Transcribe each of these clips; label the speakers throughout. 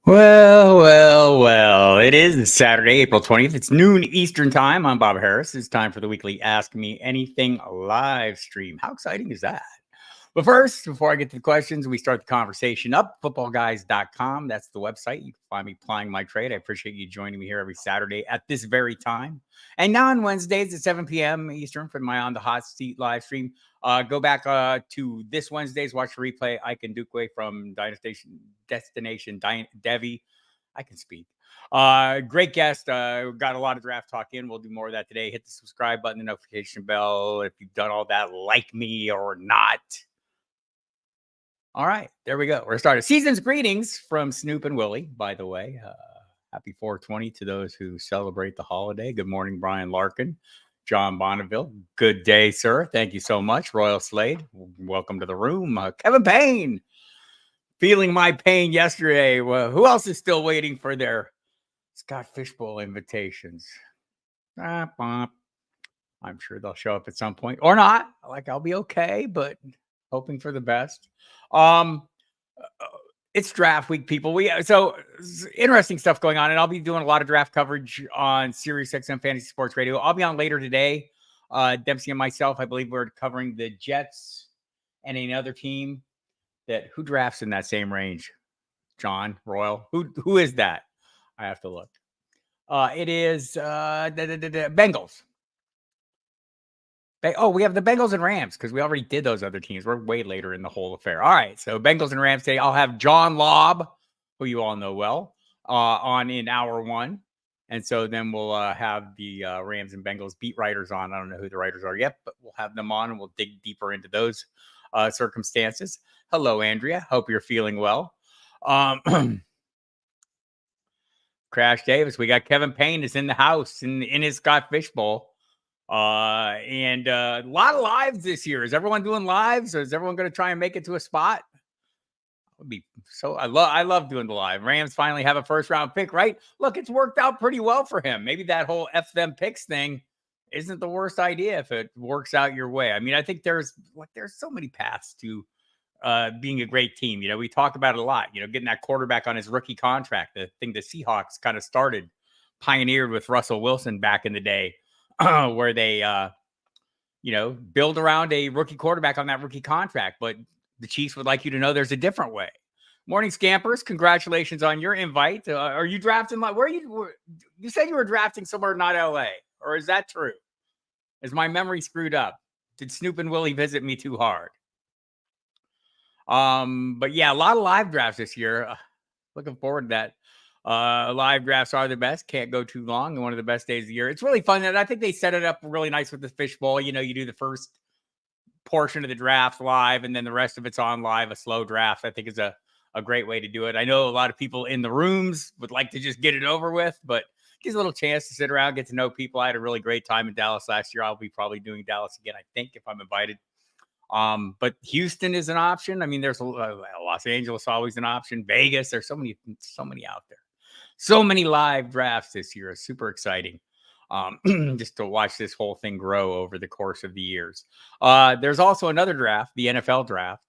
Speaker 1: Well. It is Saturday, April 20th. It's noon Eastern time. I'm Bob Harris. It's time for the weekly Ask Me Anything live stream. How exciting is that? But first, before I get to the questions, we start the conversation up. FootballGuys.com. That's the website. You can find me plying my trade. I appreciate you joining me here every Saturday at this very time. And now on Wednesdays at 7 p.m. Eastern for my On the Hot Seat live stream. Go back to this Wednesday's watch the replay. Ike and Dukwe from Destination Devi. I can speak. Great guest. Got a lot of draft talk in. We'll do more of that today. Hit the subscribe button, the notification bell. If you've done all that, like me or not. All right, there we go. We're started. Season's greetings from Snoop and Willie, by the way. Happy 420 to those who celebrate the holiday. Good morning, Brian Larkin. John Bonneville, good day, sir. Thank you so much. Royal Slade, welcome to the room. Kevin Payne, feeling my pain yesterday. Well, who else is still waiting for their Scott Fishbowl invitations? I'm sure they'll show up at some point or not. Like, I'll be okay, but hoping for the best. It's draft week, people. So interesting stuff going on, and I'll be doing a lot of draft coverage on Sirius XM Fantasy Sports Radio. I'll be on later today. Dempsey and myself, I believe we're covering the Jets and another team who drafts in that same range. John Royal, who is that? I have to look. It is the Bengals. We have the Bengals and Rams because we already did those other teams. We're way later in the whole affair. All right, so Bengals and Rams today. I'll have John Lobb, who you all know well, on in hour one. And so then we'll have the Rams and Bengals beat writers on. I don't know who the writers are yet, but we'll have them on and we'll dig deeper into those circumstances. Hello, Andrea. Hope you're feeling well. Crash Davis. We got Kevin Payne is in the house in his Scott Fishbowl. And a lot of lives this year. Is everyone doing lives, or is everyone going to try and make it to a spot? Would be so. I love doing the live. Rams finally have a first round pick, right? Look, it's worked out pretty well for him. Maybe that whole F them picks thing isn't the worst idea if it works out your way. I mean, I think there's so many paths to being a great team. You know, we talk about it a lot. You know, getting that quarterback on his rookie contract, the thing the Seahawks kind of pioneered with Russell Wilson back in the day. Where they, build around a rookie quarterback on that rookie contract. But the Chiefs would like you to know there's a different way. Morning, Scampers. Congratulations on your invite. Are you drafting? You said you were drafting somewhere not LA, or is that true? Is my memory screwed up? Did Snoop and Willie visit me too hard? But yeah, a lot of live drafts this year. Looking forward to that. Live drafts are the best. Can't go too long. And one of the best days of the year. It's really fun. And I think they set it up really nice with the fishbowl. You know, you do the first portion of the draft live, and then the rest of it's on live, a slow draft. I think is a great way to do it. I know a lot of people in the rooms would like to just get it over with, but gives a little chance to sit around, get to know people. I had a really great time in Dallas last year. I'll be probably doing Dallas again, I think, if I'm invited. But Houston is an option. I mean, there's Los Angeles always an option. Vegas, there's so many out there. So many live drafts this year. It's super exciting just to watch this whole thing grow over the course of the years. There's also another draft, the NFL draft.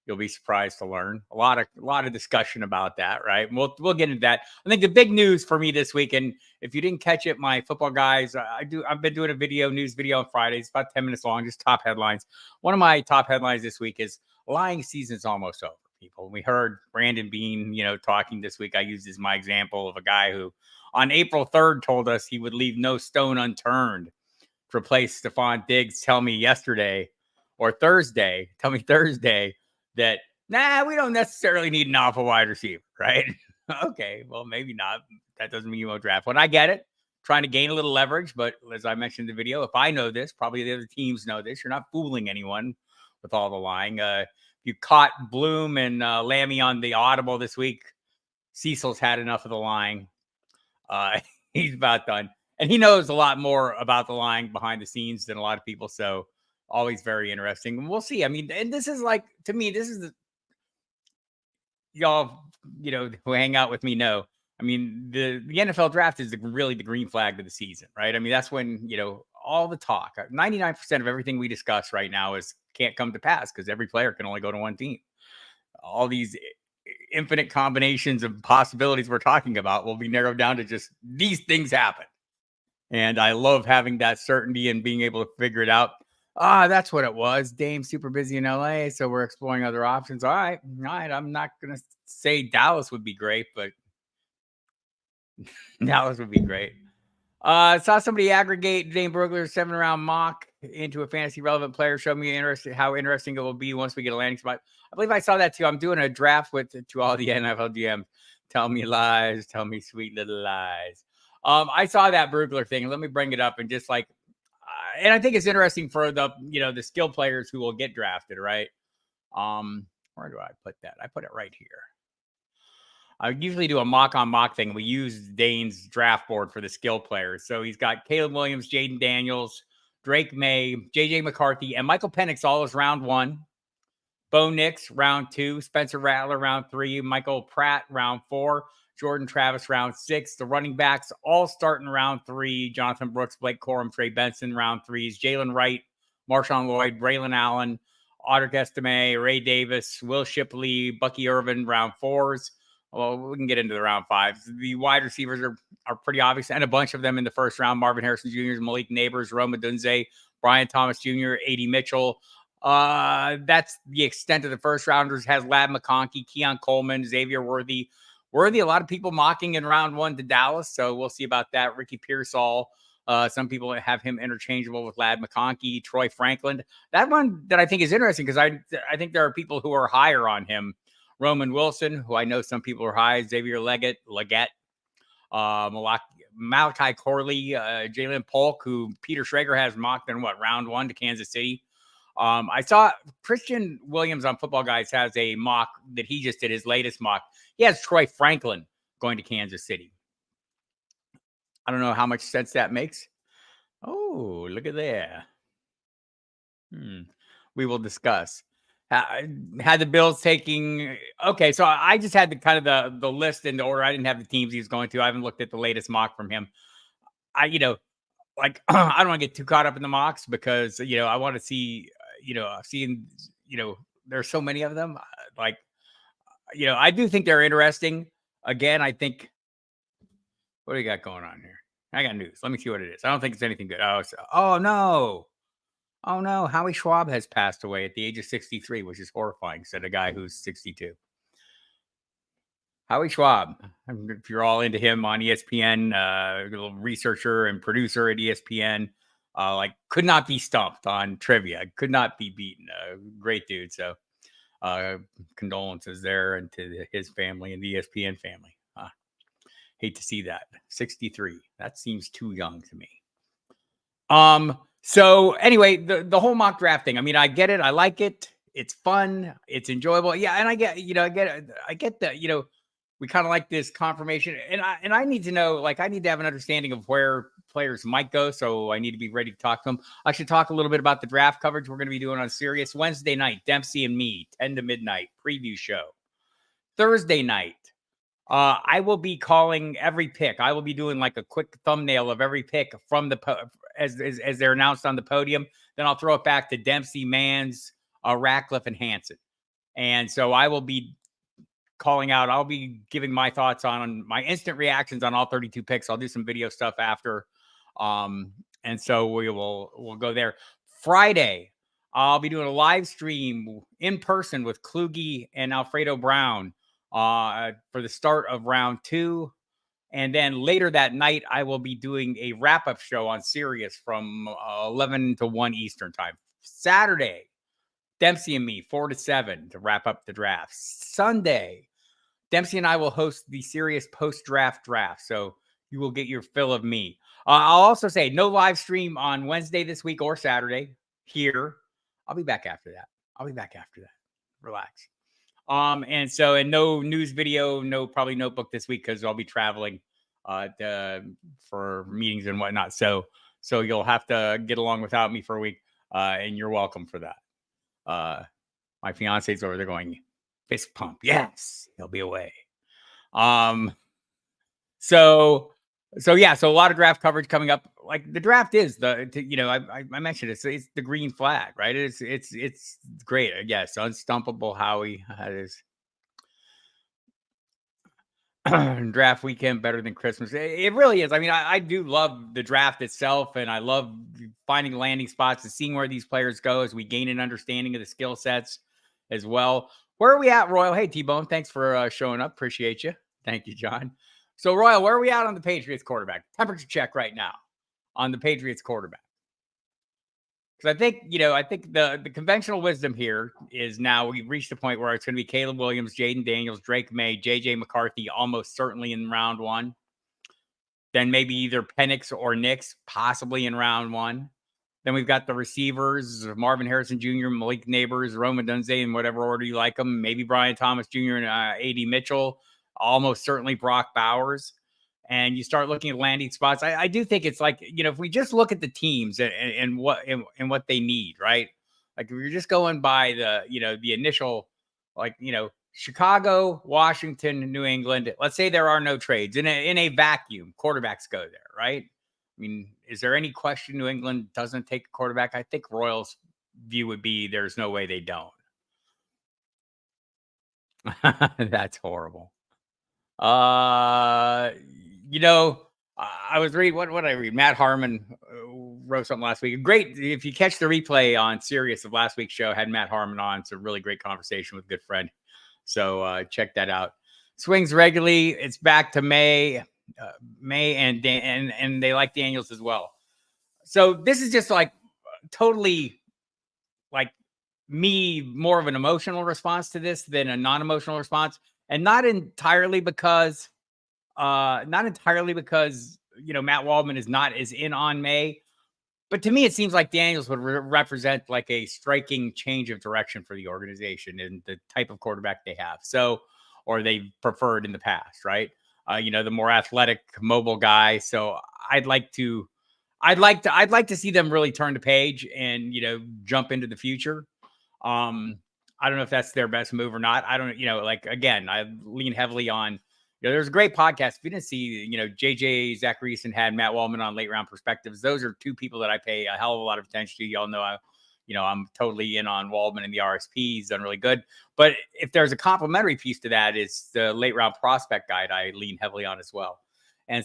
Speaker 1: You'll be surprised to learn a lot of discussion about that, right? We'll get into that. I think the big news for me this week, and if you didn't catch it, my football guys, I've been doing a news video on Fridays, about 10 minutes long, just top headlines. One of my top headlines this week is lying season's almost over. People. We heard Brandon Bean, talking this week. I used as my example of a guy who on April 3rd told us he would leave no stone unturned to replace Stephon Diggs. Tell me Thursday, that, we don't necessarily need an alpha wide receiver, right? Okay, well, maybe not. That doesn't mean you won't draft one. I get it. Trying to gain a little leverage, but as I mentioned in the video, if I know this, probably the other teams know this. You're not fooling anyone with all the lying. You caught Bloom and Lammy on the audible this week. Cecil's had enough of the lying. He's about done. And he knows a lot more about the lying behind the scenes than a lot of people. So always very interesting. And we'll see. I mean, and this is like, to me, this is y'all, who hang out with me know. I mean, the NFL draft is really the green flag of the season, right? I mean, that's when, all the talk, 99% of everything we discuss right now can't come to pass because every player can only go to one team. All these infinite combinations of possibilities we're talking about will be narrowed down to just these things happen. And I love having that certainty and being able to figure it out. That's what it was. Dame's super busy in LA, so we're exploring other options. All right. I'm not going to say Dallas would be great, but Dallas would be great. Saw somebody aggregate Dane Brugler's 7-round mock into a fantasy relevant player. Show me how interesting it will be once we get a landing spot. I believe I saw that too. I'm doing a draft to all the NFL GMs. Tell me lies. Tell me sweet little lies. I saw that Brugler thing. Let me bring it up and just like, and I think it's interesting for the skill players who will get drafted, right? Where do I put that? I put it right here. I usually do a mock-on-mock thing. We use Dane's draft board for the skill players. So he's got Caleb Williams, Jaden Daniels, Drake May, J.J. McCarthy, and Michael Penix all is round 1. Bo Nix, round 2. Spencer Rattler, round 3. Michael Pratt, round 4. Jordan Travis, round 6. The running backs all start in round 3. Jonathan Brooks, Blake Corum, Trey Benson, round 3s. Jalen Wright, Marshawn Lloyd, Braylon Allen, Audric Estime, Ray Davis, Will Shipley, Bucky Irvin, round 4s. Well, we can get into the round 5s. The wide receivers are pretty obvious, and a bunch of them in the first round. Marvin Harrison Jr., Malik Neighbors, Rome Odunze, Brian Thomas Jr., A.D. Mitchell. That's the extent of the first rounders. Has Ladd McConkey, Keon Coleman, Xavier Worthy. A lot of people mocking in round 1 to Dallas, so we'll see about that. Ricky Pearsall. Some people have him interchangeable with Ladd McConkey, Troy Franklin. That one that I think is interesting because I think there are people who are higher on him. Roman Wilson, who I know some people are high, Xavier Leggett, Malachi Corley, Jalen Polk, who Peter Schrager has mocked in round 1 to Kansas City. I saw Christian Williams on Football Guys has a mock that he just did, his latest mock. He has Troy Franklin going to Kansas City. I don't know how much sense that makes. Oh, look at there. We will discuss. Had the Bills taking okay, so I just had the kind of the list in the order. I didn't have the teams he was going to. I haven't looked at the latest mock from him. I don't want to get too caught up in the mocks because I want to see seeing there's so many of them. I do think they're interesting. Again, I think what do you got going on here? I got news. Let me see what it is. I don't think it's anything good. Oh no. Oh, no. Howie Schwab has passed away at the age of 63, which is horrifying, said a guy who's 62. Howie Schwab, if you're all into him on ESPN, a little researcher and producer at ESPN, could not be stumped on trivia, could not be beaten. Great dude. So condolences there and to his family and the ESPN family. Hate to see that. 63. That seems too young to me. So anyway, the whole mock draft thing. I mean, I get it. I like it. It's fun. It's enjoyable. Yeah. And I get that, we kind of like this confirmation and I need to know, I need to have an understanding of where players might go. So I need to be ready to talk to them. I should talk a little bit about the draft coverage we're going to be doing on Sirius Wednesday night, Dempsey and me, 10 to midnight preview show. Thursday night, I will be calling every pick. I will be doing a quick thumbnail of every pick from as they're announced on the podium. Then I'll throw it back to Dempsey, Mans, Ratcliffe, and Hansen. And so I will be calling out. I'll be giving my thoughts on my instant reactions on all 32 picks. I'll do some video stuff after. And so we'll go there. Friday, I'll be doing a live stream in person with Kluge and Alfredo Brown for the start of round 2. And then later that night, I will be doing a wrap-up show on Sirius from 11 to 1 Eastern time. Saturday, Dempsey and me, 4 to 7 to wrap up the draft. Sunday, Dempsey and I will host the Sirius post-draft draft. So you will get your fill of me. I'll also say no live stream on Wednesday this week or Saturday here. I'll be back after that. Relax. And no news video, probably notebook this week because I'll be traveling for meetings and whatnot. So you'll have to get along without me for a week, and you're welcome for that. My fiance's over there going fist pump. Yes, he'll be away. So a lot of draft coverage coming up. The draft is I mentioned it's the green flag, right? It's great. I guess unstumpable Howie. That is draft weekend better than Christmas. It really is. I mean, I do love the draft itself, and I love finding landing spots and seeing where these players go as we gain an understanding of the skill sets as well. Where are we at, Royal? Hey, T-Bone, thanks for showing up. Appreciate you. Thank you, John. So, Royal, where are we at on the Patriots quarterback? Temperature check right now on the Patriots quarterback. Because I think the conventional wisdom here is now we've reached a point where it's going to be Caleb Williams, Jaden Daniels, Drake May, JJ McCarthy, almost certainly in round one. Then maybe either Penix or Nix, possibly in round one. Then we've got the receivers, Marvin Harrison Jr., Malik Neighbors, Rome Odunze, in whatever order you like them. Maybe Brian Thomas Jr. and A.D. Mitchell, almost certainly Brock Bowers. And you start looking at landing spots. I do think it's like, if we just look at the teams and what they need, right? Like if you're just going by the initial, Chicago, Washington, New England. Let's say there are no trades in a vacuum. Quarterbacks go there, right? I mean, is there any question New England doesn't take a quarterback? I think Royals' view would be there's no way they don't. That's horrible. I was reading what did I read? Matt Harmon wrote something last week. Great. If you catch the replay on Sirius of last week's show, had Matt Harmon on. It's a really great conversation with a good friend. So check that out. Swings regularly. It's back to May and they like Daniels as well. So this is just like totally like me, more of an emotional response to this than a non-emotional response. And not entirely because Matt Waldman is in on May. But to me, it seems like Daniels would represent like a striking change of direction for the organization and the type of quarterback they have. Or they preferred in the past, right? The more athletic, mobile guy. So I'd like to see them really turn the page and jump into the future. I don't know if that's their best move or not. I don't, again, I lean heavily on. There's a great podcast. If you didn't see, JJ Zachariason had Matt Waldman on Late Round Perspectives. Those are two people that I pay a hell of a lot of attention to. Y'all know I'm totally in on Waldman and the RSP. He's done really good. But if there's a complementary piece to that, it's the Late Round Prospect Guide I lean heavily on as well. And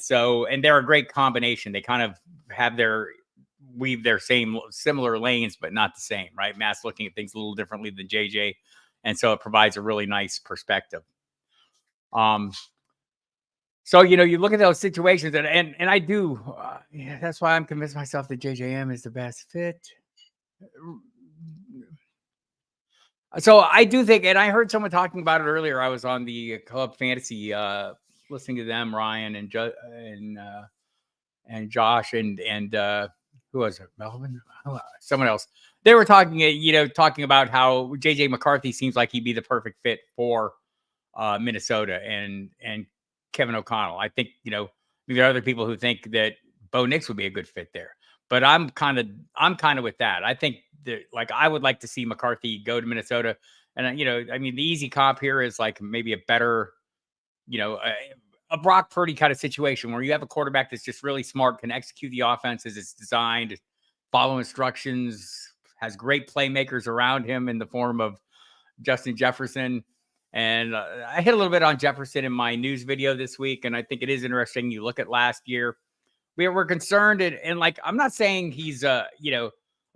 Speaker 1: they're a great combination. They kind of weave their similar lanes, but not the same, right? Matt's looking at things a little differently than JJ. And so it provides a really nice perspective. So, you look at those situations and I do, that's why I'm convinced myself that JJM is the best fit. So I do think, and I heard someone talking about it earlier. I was on the Club Fantasy, listening to them, Ryan and Josh and who was it? Melvin? Someone else. They were talking about how JJ McCarthy seems like he'd be the perfect fit for Minnesota and Kevin O'Connell. I think, there are other people who think that Bo Nix would be a good fit there. But I'm kind of with that. I think that I would like to see McCarthy go to Minnesota. And the easy comp here is like maybe a better, a Brock Purdy kind of situation where you have a quarterback that's just really smart, can execute the offense as it's designed, follow instructions, has great playmakers around him in the form of Justin Jefferson. And I hit a little bit on Jefferson in my news video this week. And I think it is interesting. You look at last year, we're concerned. And I'm not saying he's,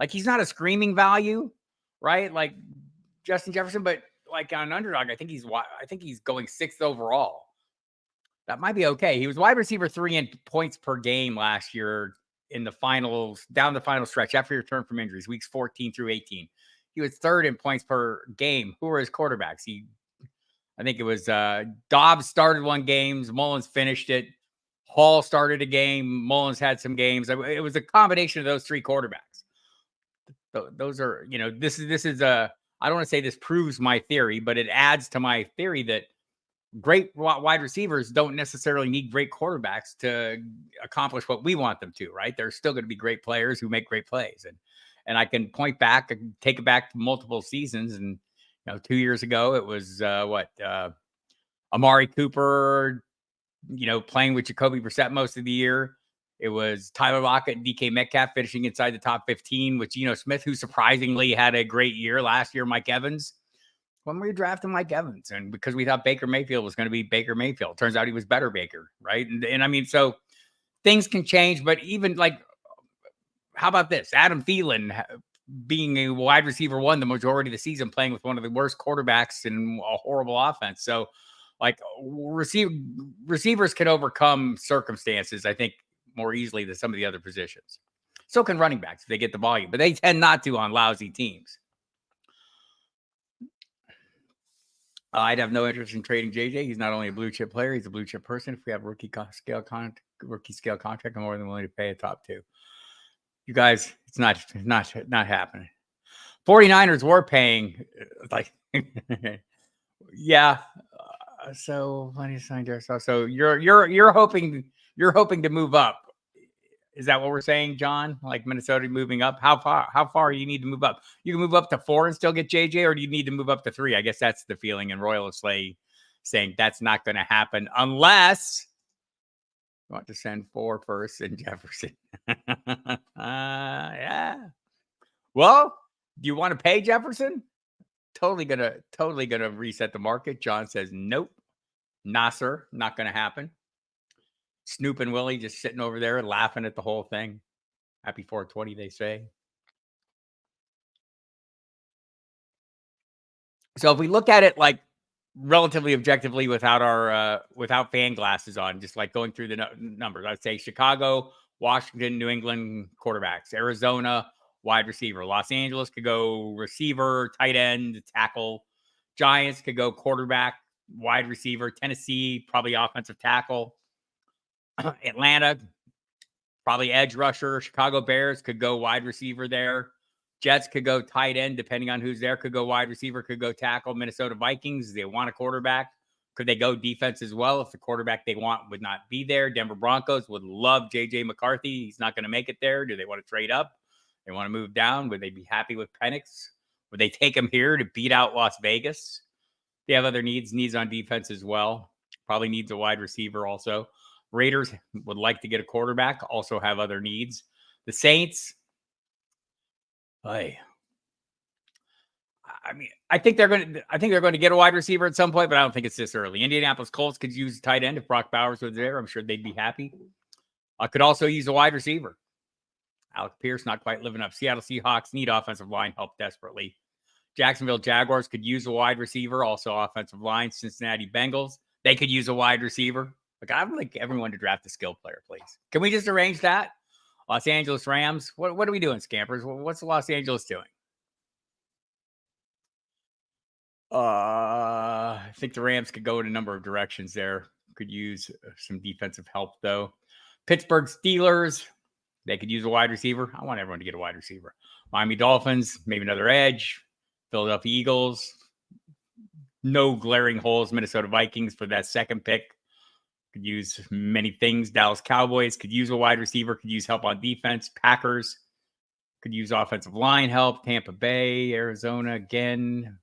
Speaker 1: he's not a screaming value, right? Like Justin Jefferson, but like on Underdog, I think he's going 6th overall. That might be okay. He was wide receiver 3 in points per game last year in the finals, down the final stretch after he returned from injuries, weeks 14 through 18. He was 3rd in points per game. Who were his quarterbacks? I think it was Dobbs started 1 game. Mullins finished it. Hall started a game. Mullins had some games. It was a combination of those 3 quarterbacks. Those are, this is I don't want to say this proves my theory, but it adds to my theory that great wide receivers don't necessarily need great quarterbacks to accomplish what we want them to, right? They're still going to be great players who make great plays. And I can point back and take it back to multiple seasons. And, 2 years ago, it was Amari Cooper, playing with Jacoby Brissett most of the year. It was Tyler Lockett and DK Metcalf finishing inside the top 15 with Geno Smith, who surprisingly had a great year last year, Mike Evans. when we were drafting Mike Evans, and because we thought Baker Mayfield was going to be Baker Mayfield. Turns out he was better Baker, right? And I mean, so things can change, but even like, how about this? Adam Thielen being a wide receiver one the majority of the season, playing with one of the worst quarterbacks in a horrible offense. So, like, receivers can overcome circumstances, I think, more easily than some of the other positions. So can running backs if they get the volume, but they tend not to on lousy teams. I'd have no interest in trading JJ. He's not only a blue chip player, he's a blue chip person. If we have rookie scale contract, I'm more than willing to pay a top two. You guys, it's not happening. 49ers were paying like, yeah. So when you signed yourself, so you're hoping to move up. Is that what we're saying, John? Like Minnesota moving up? How far you need to move up? You can move up to 4 and still get JJ, or do you need to move up to 3? I guess that's the feeling. And Royal Slay saying that's not going to happen unless you want to send 4 first and Jefferson. Yeah. Well, do you want to pay Jefferson? Totally gonna reset the market. John says nope. Nasser, not gonna happen. Snoop and Willie just sitting over there laughing at the whole thing. Happy 420, they say. So if we look at it like relatively objectively without our without fan glasses on, just like going through the numbers, I'd say Chicago, Washington, New England quarterbacks, Arizona wide receiver, Los Angeles could go receiver, tight end, tackle, Giants could go quarterback, wide receiver, Tennessee probably offensive tackle, Atlanta probably edge rusher, Chicago Bears could go wide receiver there. Jets could go tight end, depending on who's there. Could go wide receiver, could go tackle. Minnesota Vikings, they want a quarterback. Could they go defense as well if the quarterback they want would not be there? Denver Broncos would love J.J. McCarthy. He's not going to make it there. Do they want to trade up? They want to move down? Would they be happy with Penix? Would they take him here to beat out Las Vegas? They have other needs on defense as well. Probably needs a wide receiver also. Raiders would like to get a quarterback, also have other needs. The Saints, I mean, I think they're going to get a wide receiver at some point, but I don't think it's this early. Indianapolis Colts could use a tight end if Brock Bowers was there. I'm sure they'd be happy. Could also use a wide receiver. Alec Pierce not quite living up. Seattle Seahawks need offensive line help desperately. Jacksonville Jaguars could use a wide receiver, also offensive line. Cincinnati Bengals, they could use a wide receiver. Like, I'd like everyone to draft a skill player, please. Can we just arrange that? Los Angeles Rams, what are we doing, Scampers? What's Los Angeles doing? I think the Rams could go in a number of directions there. Could use some defensive help, though. Pittsburgh Steelers, they could use a wide receiver. I want everyone to get a wide receiver. Miami Dolphins, maybe another edge. Philadelphia Eagles, no glaring holes. Minnesota Vikings for that second pick. Could use many things. Dallas Cowboys could use a wide receiver, could use help on defense. Packers could use offensive line help. Tampa Bay, Arizona again.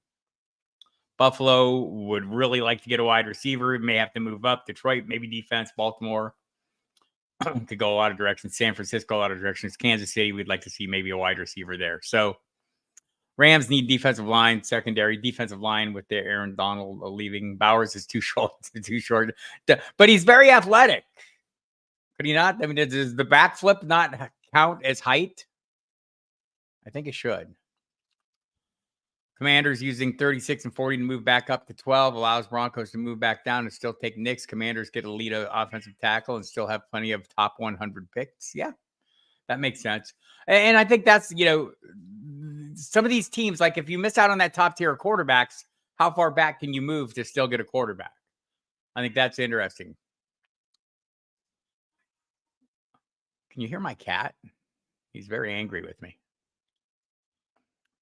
Speaker 1: Buffalo would really like to get a wide receiver. May have to move up. Detroit, maybe defense. Baltimore could go a lot of directions. San Francisco, a lot of directions. Kansas City, we'd like to see maybe a wide receiver there. So Rams need defensive line, secondary defensive line with their Aaron Donald leaving. Bowers is too short, but he's very athletic. Could he not? I mean, does the backflip not count as height? I think it should. Commanders using 36 and 40 to move back up to 12, allows Broncos to move back down and still take Knicks. Commanders get a lead offensive tackle and still have plenty of top 100 picks. Yeah, that makes sense. And I think that's, some of these teams, like if you miss out on that top tier of quarterbacks, how far back can you move to still get a quarterback? I think that's interesting. Can you hear my cat? He's very angry with me.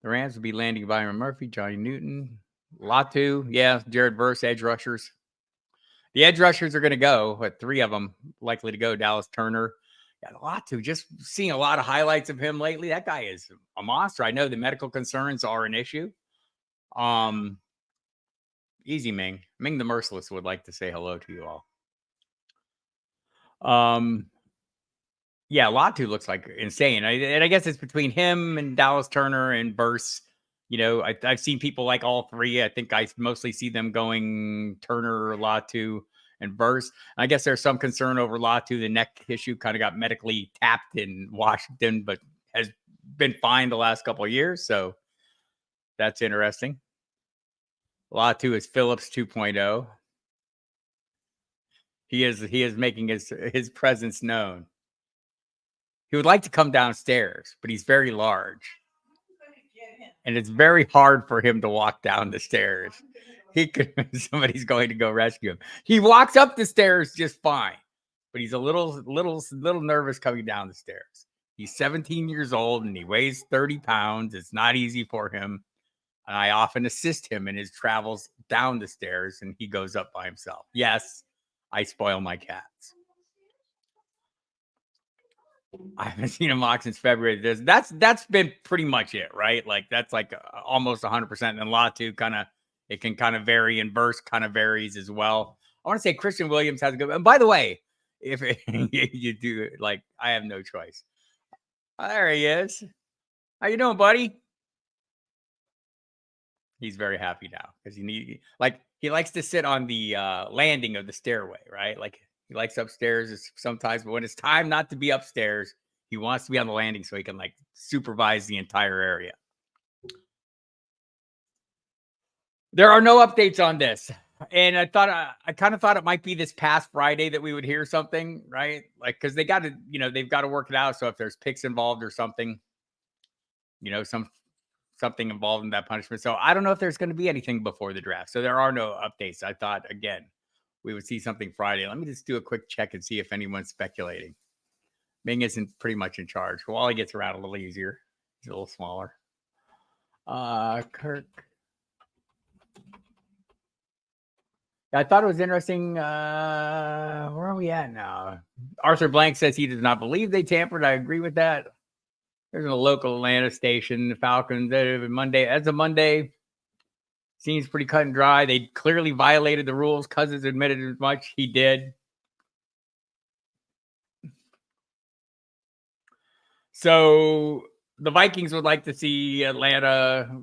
Speaker 1: The Rams will be landing Byron Murphy, Johnny Newton, Latu. Yeah, Jared Verse, edge rushers. The edge rushers are going to go, but 3 of them likely to go. Dallas Turner. Yeah, Latu, just seeing a lot of highlights of him lately. That guy is a monster. I know the medical concerns are an issue. Easy, Ming. Ming the Merciless would like to say hello to you all. Yeah, Latu looks like insane. And I guess it's between him and Dallas Turner and Burse. You know, I've seen people like all three. I think I mostly see them going Turner, Latu, and Verse. I guess there's some concern over Latu. The neck issue kind of got medically tapped in Washington, but has been fine the last couple of years. So that's interesting. Latu is Phillips 2.0. He is making his presence known. He would like to come downstairs, but he's very large. And it's very hard for him to walk down the stairs. He could somebody's going to go rescue him. He walks up the stairs just fine, but he's a little nervous coming down the stairs. He's 17 years old and he weighs 30 pounds. It's not easy for him. And I often assist him in his travels down the stairs, and he goes up by himself. Yes, I spoil my cats. I haven't seen him walk since February. That's been pretty much it, right? Like that's like almost 100%. And Latu it can kind of vary, and Verse kind of varies as well. I want to say Christian Williams has a good. And by the way, if you do, like, I have no choice. There he is. How you doing, buddy? He's very happy now because he likes to sit on the landing of the stairway, right? Like he likes upstairs sometimes, but when it's time not to be upstairs, he wants to be on the landing so he can like supervise the entire area. There are no updates on this. And I kind of thought it might be this past Friday that we would hear something, right? Like, because they've got to work it out. So if there's picks involved or something, something involved in that punishment. So I don't know if there's going to be anything before the draft. So there are no updates. I thought, again, we would see something Friday. Let me just do a quick check and see if anyone's speculating. Ming isn't pretty much in charge. Wally gets around a little easier. He's a little smaller. Kirk. I thought it was interesting. Where are we at now? Arthur Blank says he does not believe they tampered. I agree with that. There's a local Atlanta station, the Falcons, Monday. As of Monday, seems pretty cut and dry. They clearly violated the rules. Cousins admitted as much. He did. So the Vikings would like to see Atlanta,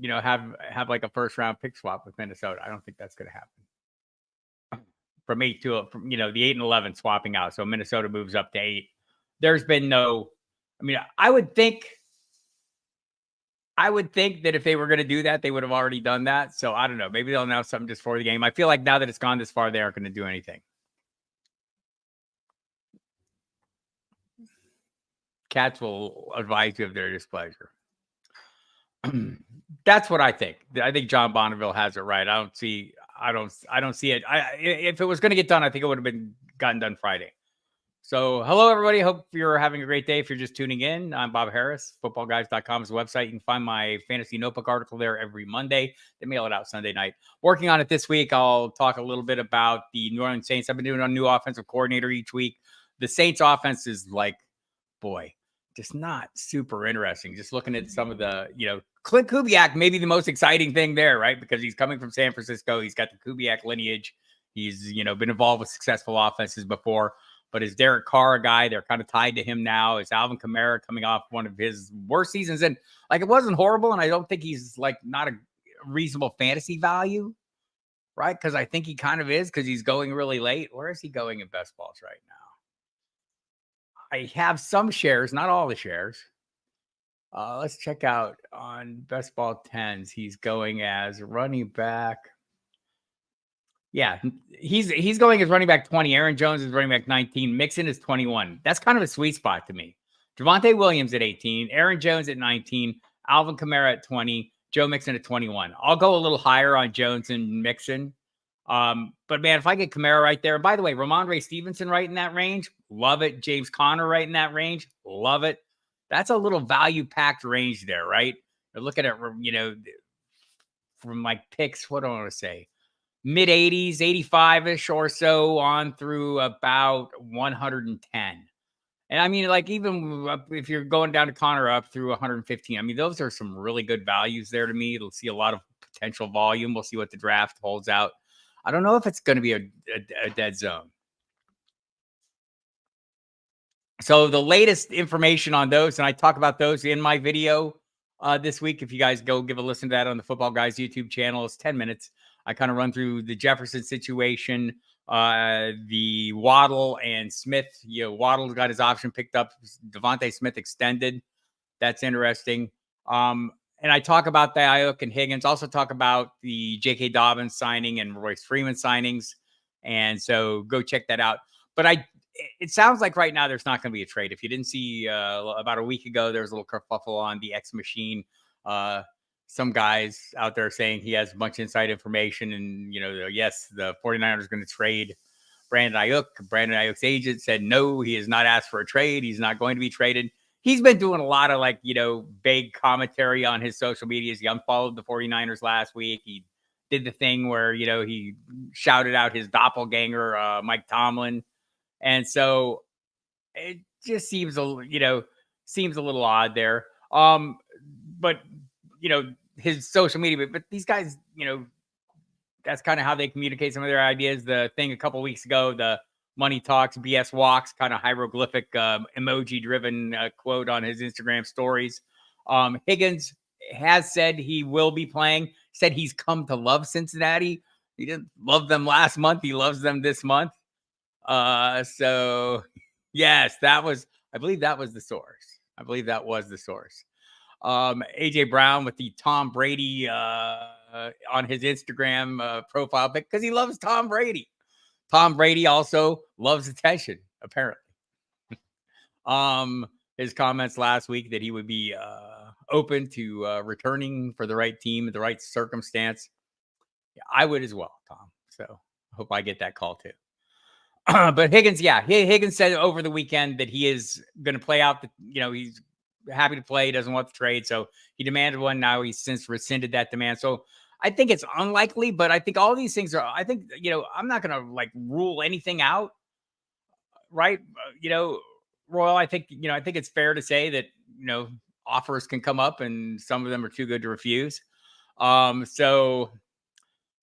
Speaker 1: have like a first round pick swap with Minnesota. I don't think that's going to happen. From 8 to the 8 and 11 swapping out. So Minnesota moves up to 8. There's been no. I mean, I would think that if they were going to do that, they would have already done that. So I don't know. Maybe they'll announce something just for the game. I feel like now that it's gone this far, they aren't going to do anything. Cats will advise you of their displeasure. That's what I think. I think John Bonneville has it right. I don't see it. If it was going to get done, I think it would have been gotten done Friday. So, hello, everybody. Hope you're having a great day. If you're just tuning in, I'm Bob Harris. FootballGuys.com is the website. You can find my fantasy notebook article there every Monday. They mail it out Sunday night. Working on it this week, I'll talk a little bit about the New Orleans Saints. I've been doing a new offensive coordinator each week. The Saints offense is like, boy, just not super interesting. Just looking at some of the, Clint Kubiak, maybe the most exciting thing there, right? Because he's coming from San Francisco. He's got the Kubiak lineage. He's, been involved with successful offenses before. But is Derek Carr a guy? They're kind of tied to him now. Is Alvin Kamara coming off one of his worst seasons? And like, it wasn't horrible. And I don't think he's like not a reasonable fantasy value, right? Because I think he kind of is because he's going really late. Where is he going in best balls right now? I have some shares, not all the shares. Let's check out on best ball 10s. He's going as running back. Yeah, he's going as running back 20. Aaron Jones is running back 19. Mixon is 21. That's kind of a sweet spot to me. Javonte Williams at 18. Aaron Jones at 19. Alvin Kamara at 20. Joe Mixon at 21. I'll go a little higher on Jones and Mixon. But, man, if I get Kamara right there. And by the way, Ramondre Stevenson right in that range. Love it. James Conner right in that range. Love it. That's a little value-packed range there, right? You're looking at, from my picks, what do I want to say? Mid-80s, 85-ish or so on through about 110. And I mean, like, even if you're going down to Connor up through 115, I mean, those are some really good values there to me. It'll see a lot of potential volume. We'll see what the draft holds out. I don't know if it's going to be a dead zone. So the latest information on those, and I talk about those in my video this week. If you guys go give a listen to that on the Football Guys YouTube channel, it's 10 minutes. I kind of run through the Jefferson situation, the Waddle and Smith. Waddle got his option picked up. Devontae Smith extended. That's interesting. And I talk about the Ayuk and Higgins. Also talk about the J.K. Dobbins signing and Royce Freeman signings. And so go check that out. But it sounds like right now there's not going to be a trade. If you didn't see about a week ago, there was a little kerfuffle on the X machine. Some guys out there saying he has a bunch of inside information. And, yes, the 49ers are going to trade Brandon Ayuk. Brandon Ayuk's agent said, no, he has not asked for a trade. He's not going to be traded. He's been doing a lot of vague commentary on his social medias. He unfollowed the 49ers last week. He did the thing where, he shouted out his doppelganger, Mike Tomlin. And so it just seems a little odd there. But his social media, but these guys, that's kind of how they communicate some of their ideas. The thing a couple of weeks ago, the Money Talks, BS Walks, kind of hieroglyphic emoji-driven quote on his Instagram stories. Higgins has said he will be playing, said he's come to love Cincinnati. He didn't love them last month. He loves them this month. So, yes, I believe that was the source. AJ Brown with the Tom Brady on his Instagram profile pic because he loves Tom Brady. Tom Brady also loves attention, apparently. His comments last week that he would be open to returning for the right team at the right circumstance. Yeah, I would as well, Tom. So I hope I get that call too. But Higgins, Higgins said over the weekend that he is going to play out he's happy to play. He doesn't want the trade. So he demanded one. Now he's since rescinded that demand. So I think it's unlikely, but I think all these things I'm not going to rule anything out. Right. Royal, I think it's fair to say that, offers can come up and some of them are too good to refuse. So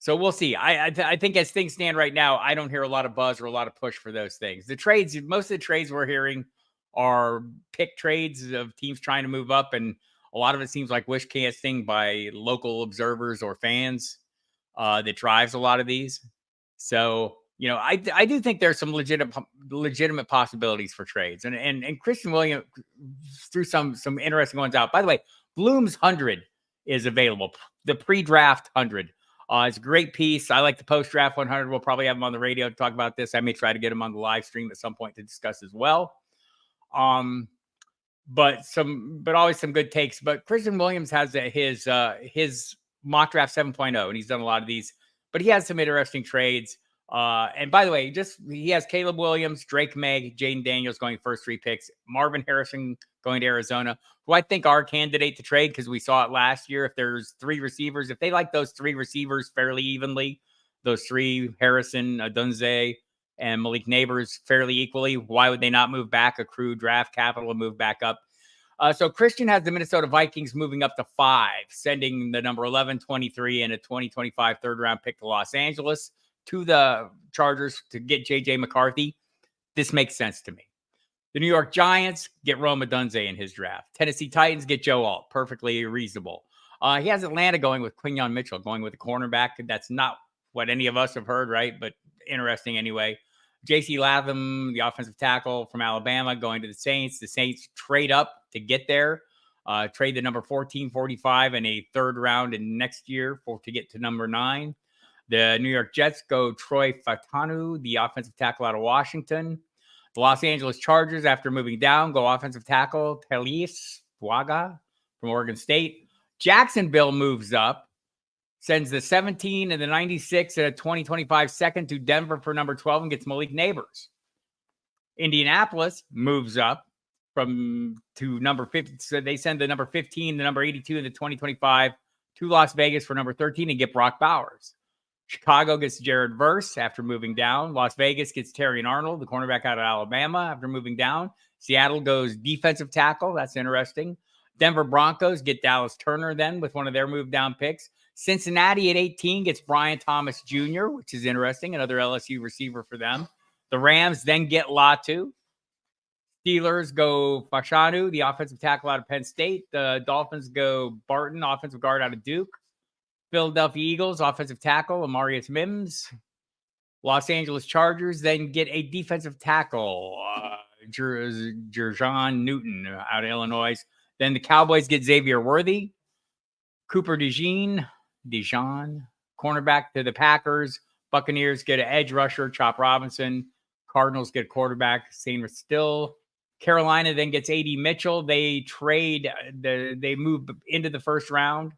Speaker 1: we'll see. I think as things stand right now, I don't hear a lot of buzz or a lot of push for those things. Most of the trades we're hearing are pick trades of teams trying to move up. And a lot of it seems like wish casting by local observers or fans that drives a lot of these. So, I do think there's some legitimate possibilities for trades. And Christian Williams threw some interesting ones out. By the way, Bloom's 100 is available. The pre-draft 100. It's a great piece. I like the post-draft 100. We'll probably have him on the radio to talk about this. I may try to get him on the live stream at some point to discuss as well. But always some good takes. But Christian Williams has his mock draft 7.0, and he's done a lot of these. But he has some interesting trades. And by the way, he has Caleb Williams, Drake May, Jaden Daniels going first 3 picks, Marvin Harrison going to Arizona, who I think are a candidate to trade because we saw it last year. If there's 3 receivers, if they like those 3 receivers fairly evenly, those 3, Harrison, Adunze, and Malik Neighbors fairly equally, why would they not move back, accrue draft capital and move back up? So Christian has the Minnesota Vikings moving up to 5, sending the number 11, 23, and a 2025 third-round pick to Los Angeles to the Chargers to get J.J. McCarthy. This makes sense to me. The New York Giants get Rome Odunze in his draft. Tennessee Titans get Joe Alt. Perfectly reasonable. He has Atlanta going with Quinyon Mitchell, going with a cornerback. That's not what any of us have heard, right? But interesting anyway. J.C. Latham, the offensive tackle from Alabama, going to the Saints. The Saints trade up to get there. Trade the number 14, 45, and a third round in next year to get to number 9. The New York Jets go Troy Fautanu, the offensive tackle out of Washington. The Los Angeles Chargers, after moving down, go offensive tackle Telis Fuaga from Oregon State. Jacksonville moves up, sends the 17 and the 96 and a 2025 second to Denver for number 12 and gets Malik Neighbors. Indianapolis moves up to number 50. So they send the number 15, the number 82 and the 2025 to Las Vegas for number 13 and get Brock Bowers. Chicago gets Jared Verse after moving down. Las Vegas gets Terrion Arnold, the cornerback out of Alabama, after moving down. Seattle goes defensive tackle. That's interesting. Denver Broncos get Dallas Turner then with one of their move down picks. Cincinnati at 18 gets Brian Thomas Jr., which is interesting, another LSU receiver for them. The Rams then get Latu. Steelers go Fashanu, the offensive tackle out of Penn State. The Dolphins go Barton, offensive guard out of Duke. Philadelphia Eagles, offensive tackle, Amarius Mims. Los Angeles Chargers then get a defensive tackle, Jerjon Newton out of Illinois. Then the Cowboys get Xavier Worthy. Cooper DeJean, cornerback to the Packers. Buccaneers get an edge rusher, Chop Robinson. Cardinals get quarterback, Saint Still. Carolina then gets A.D. Mitchell. They they move into the first round.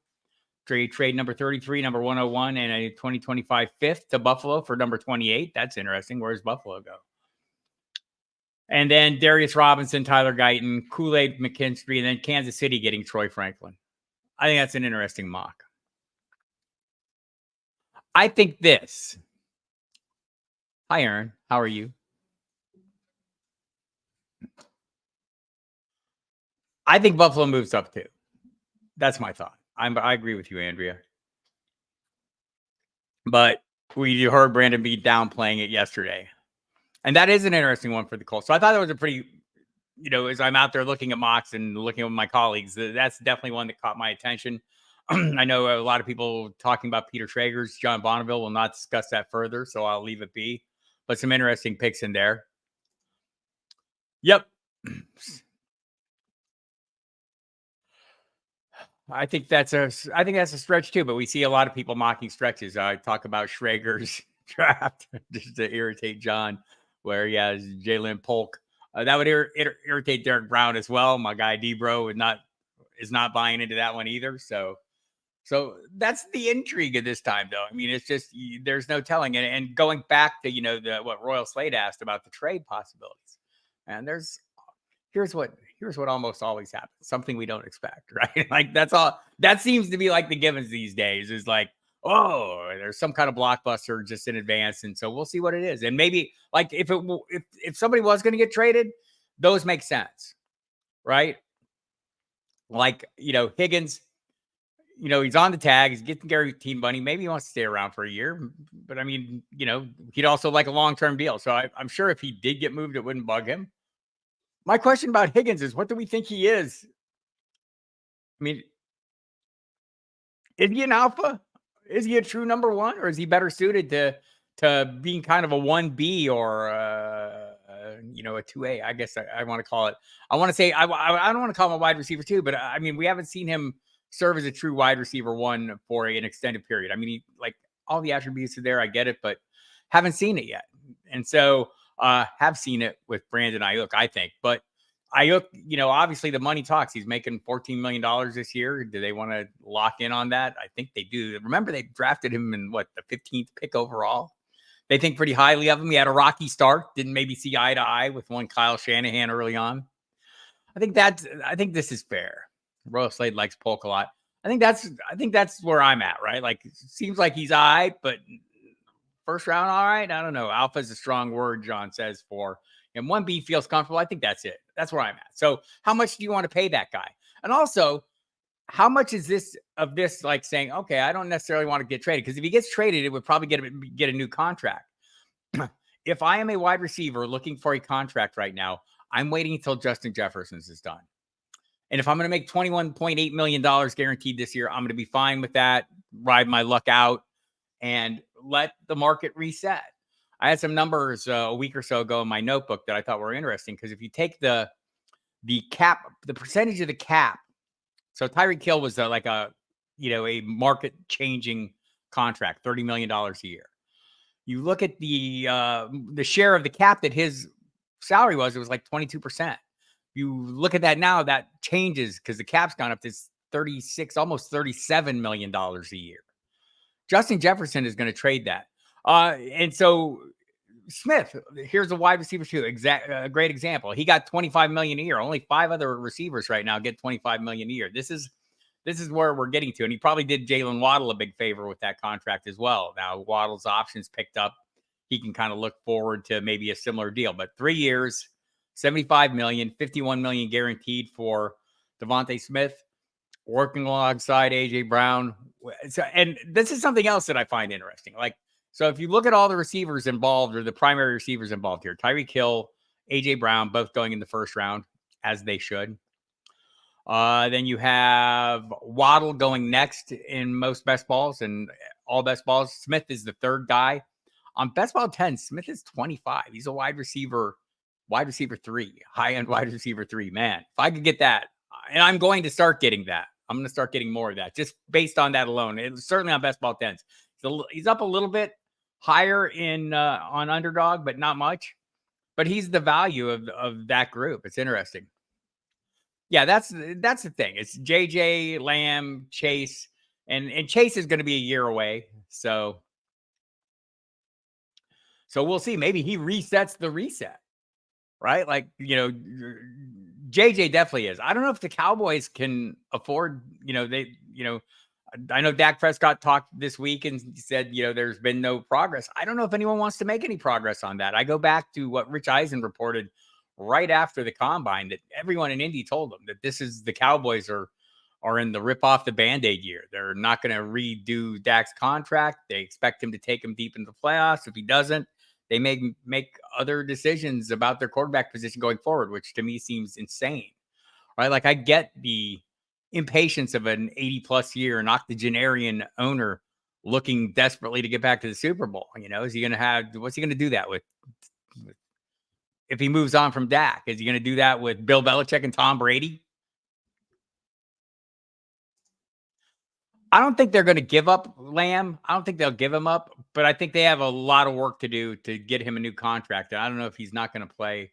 Speaker 1: Trade number 33, number 101, and a 2025 fifth to Buffalo for number 28. That's interesting. Where does Buffalo go? And then Darius Robinson, Tyler Guyton, Kool-Aid McKinstry, and then Kansas City getting Troy Franklin. I think that's an interesting mock. I think this. Hi, Aaron. How are you? I think Buffalo moves up too. That's my thought. I agree with you, Andrea. But we heard Brandon be downplaying it yesterday. And that is an interesting one for the Colts. So I thought that was a pretty, as I'm out there looking at mocks and looking with my colleagues, that's definitely one that caught my attention. I know a lot of people talking about Peter Schrager's. John Bonneville will not discuss that further, so I'll leave it be. But some interesting picks in there. Yep. I think that's a stretch too, but we see a lot of people mocking stretches. I talk about Schrager's draft just to irritate John, where he has Jalen Polk. That would irritate Derek Brown as well. My guy Debro is not buying into that one either. So that's the intrigue of this time, though. I mean, it's just there's no telling. And going back to what Royal Slade asked about the trade possibilities, and here's what almost always happens. Something we don't expect, right? Like that's all. That seems to be like the givens these days is like, oh, there's some kind of blockbuster just in advance. And so we'll see what it is. And maybe like if somebody was going to get traded, those make sense, right? Like, Higgins, he's on the tag, he's getting guaranteed money. Maybe he wants to stay around for a year, but I mean, he'd also like a long-term deal. So I'm sure if he did get moved, it wouldn't bug him. My question about Higgins is, what do we think he is? I mean, is he an alpha? Is he a true number one, or is he better suited to being kind of a 1B or a 2A? I guess I want to call it. I want to say I don't want to call him a wide receiver too, but I mean, we haven't seen him serve as a true wide receiver one for an extended period. I mean, all the attributes are there. I get it, but haven't seen it yet. And so have seen it with Brandon Ayuk, I think. But Ayuk, obviously the money talks. He's making $14 million this year. Do they want to lock in on that? I think they do. Remember, they drafted him in the 15th pick overall. They think pretty highly of him. He had a rocky start. Didn't maybe see eye to eye with one Kyle Shanahan early on. I think this is fair. Royal Slade likes Polk a lot. I think that's where I'm at, right? Like, it seems like he's all right, but first round, all right. I don't know. Alpha is a strong word, John says, and 1B feels comfortable. I think that's it. That's where I'm at. So how much do you want to pay that guy? And also, how much is this like saying, okay, I don't necessarily want to get traded? Because if he gets traded, it would probably get a new contract. If I am a wide receiver looking for a contract right now, I'm waiting until Justin Jefferson's is done. And if I'm going to make $21.8 million guaranteed this year, I'm going to be fine with that, ride my luck out, and let the market reset. I had some numbers a week or so ago in my notebook that I thought were interesting, because if you take the cap, the percentage of the cap, so Tyreek Hill was a market changing contract, $30 million a year. You look at the share of the cap that his salary was, it was like 22%. You look at that now, that changes because the cap's gone up to 36, almost $37 million a year. Justin Jefferson is going to trade that. And so Smith, here's a wide receiver too. A great example. He got $25 million a year. Only 5 other receivers right now get $25 million a year. This is where we're getting to. And he probably did Jalen Waddle a big favor with that contract as well. Now Waddle's options picked up. He can kind of look forward to maybe a similar deal, but 3 years, $75 million, $51 million guaranteed for Devontae Smith, working alongside AJ Brown. And this is something else that I find interesting. So if you look at all the receivers involved, or the primary receivers involved here, Tyreek Hill, AJ Brown, both going in the first round, as they should. Then you have Waddle going next in most best balls and all best balls. Smith is the third guy. On best ball 10, Smith is 25. He's a wide receiver 3, high-end wide receiver 3. Man, if I could get that, and I'm going to start getting that. I'm going to start getting more of that just based on that alone. It's certainly on best ball 10s. He's up a little bit higher in on underdog, but not much. But he's the value of that group. It's interesting. Yeah, that's the thing. It's JJ, Lamb, Chase, and Chase is going to be a year away. So we'll see. Maybe he resets the reset, right? Like, JJ definitely is. I don't know if the Cowboys can afford, I know Dak Prescott talked this week and said, there's been no progress. I don't know if anyone wants to make any progress on that. I go back to what Rich Eisen reported right after the combine, that everyone in Indy told them that the Cowboys are in the rip off the Band-Aid year. They're not going to redo Dak's contract. They expect him to take him deep into the playoffs. If he doesn't, they may make other decisions about their quarterback position going forward, which to me seems insane, right? Like, I get the impatience of an 80-plus year and octogenarian owner looking desperately to get back to the Super Bowl. What's he going to do that with? If he moves on from Dak, is he going to do that with Bill Belichick and Tom Brady? I don't think they're going to give up Lamb. I don't think they'll give him up, but I think they have a lot of work to do to get him a new contract. And I don't know if he's not going to play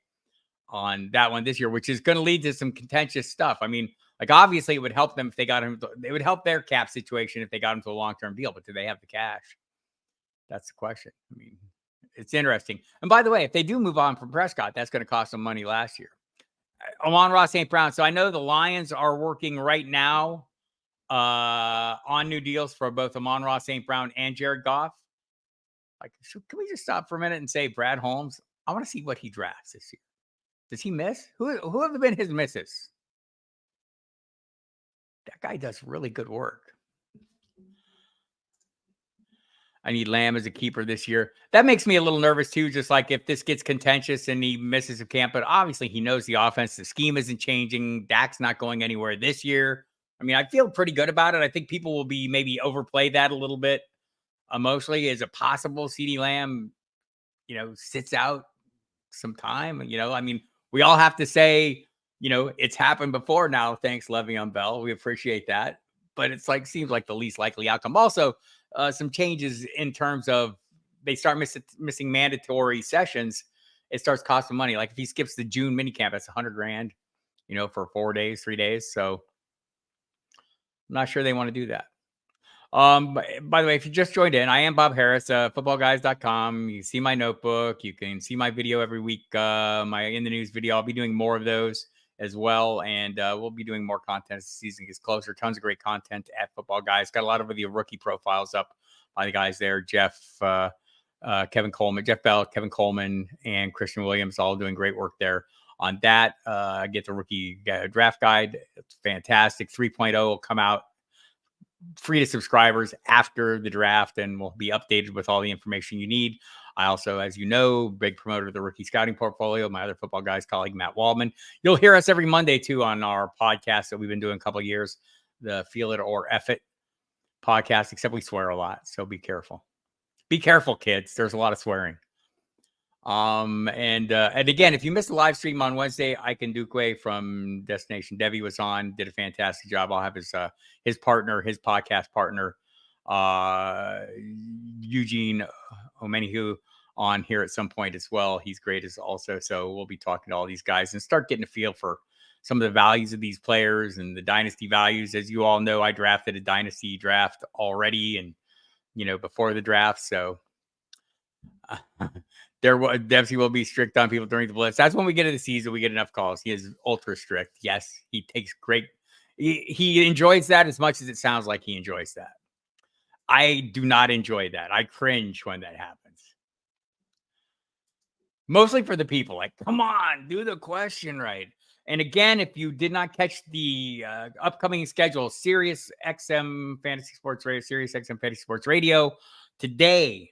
Speaker 1: on that one this year, which is going to lead to some contentious stuff. I mean, like, obviously it would help them if they got him. It would help their cap situation if they got him to a long-term deal, but do they have the cash? That's the question. I mean, it's interesting. And by the way, if they do move on from Prescott, that's going to cost them money last year. Amon-Ra St. Brown. So I know the Lions are working right now on new deals for both Amon-Ra St. Brown and Jared Goff. Like, can we just stop for a minute and say Brad Holmes? I want to see what he drafts this year. Does he miss? Who have been his misses? That guy does really good work. I need Lamb as a keeper this year. That makes me a little nervous too, just like if this gets contentious and he misses a camp, but obviously he knows the offense. The scheme isn't changing. Dak's not going anywhere this year. I mean, I feel pretty good about it. I think people will be maybe overplay that a little bit emotionally. Is it possible CeeDee Lamb, sits out some time? I mean, we all have to say, it's happened before now. Thanks, Le'Veon Bell. We appreciate that. But it's seems like the least likely outcome. Also, some changes in terms of they start missing mandatory sessions. It starts costing money. Like if he skips the June minicamp, that's $100,000, for 4 days, 3 days. So I'm not sure they want to do that. By the way, if you just joined in, I am Bob Harris, FootballGuys.com. You can see my notebook. You can see my video every week, my In the News video. I'll be doing more of those as well, and we'll be doing more content as the season gets closer. Tons of great content at Football Guys. Got a lot of the rookie profiles up by the guys there. Jeff Bell, Kevin Coleman, and Christian Williams, all doing great work there on that. I get the rookie draft guide. It's fantastic. 3.0 will come out free to subscribers after the draft, and will be updated with all the information you need. I also, as you know, big promoter of the rookie scouting portfolio, my other Football Guys colleague, Matt Waldman. You'll hear us every Monday, too, on our podcast that we've been doing a couple of years, the Feel It or F It podcast, except we swear a lot, so be careful. Be careful, kids. There's a lot of swearing. And again, if you missed the live stream on Wednesday, Ike Ndukwe from Destination Devi was on, did a fantastic job. I'll have his partner, his podcast partner, Eugene Omenihu, on here at some point as well. He's great as also. So we'll be talking to all these guys and start getting a feel for some of the values of these players and the dynasty values. As you all know, I drafted a dynasty draft already, and before the draft. So there definitely will be strict on people during the blitz. That's when we get to the season, we get enough calls. He is ultra strict. Yes, he takes great. He enjoys that as much as it sounds like he enjoys that. I do not enjoy that. I cringe when that happens. Mostly for the people. Like, come on, do the question right. And again, if you did not catch the upcoming schedule, Sirius XM Fantasy Sports Radio today,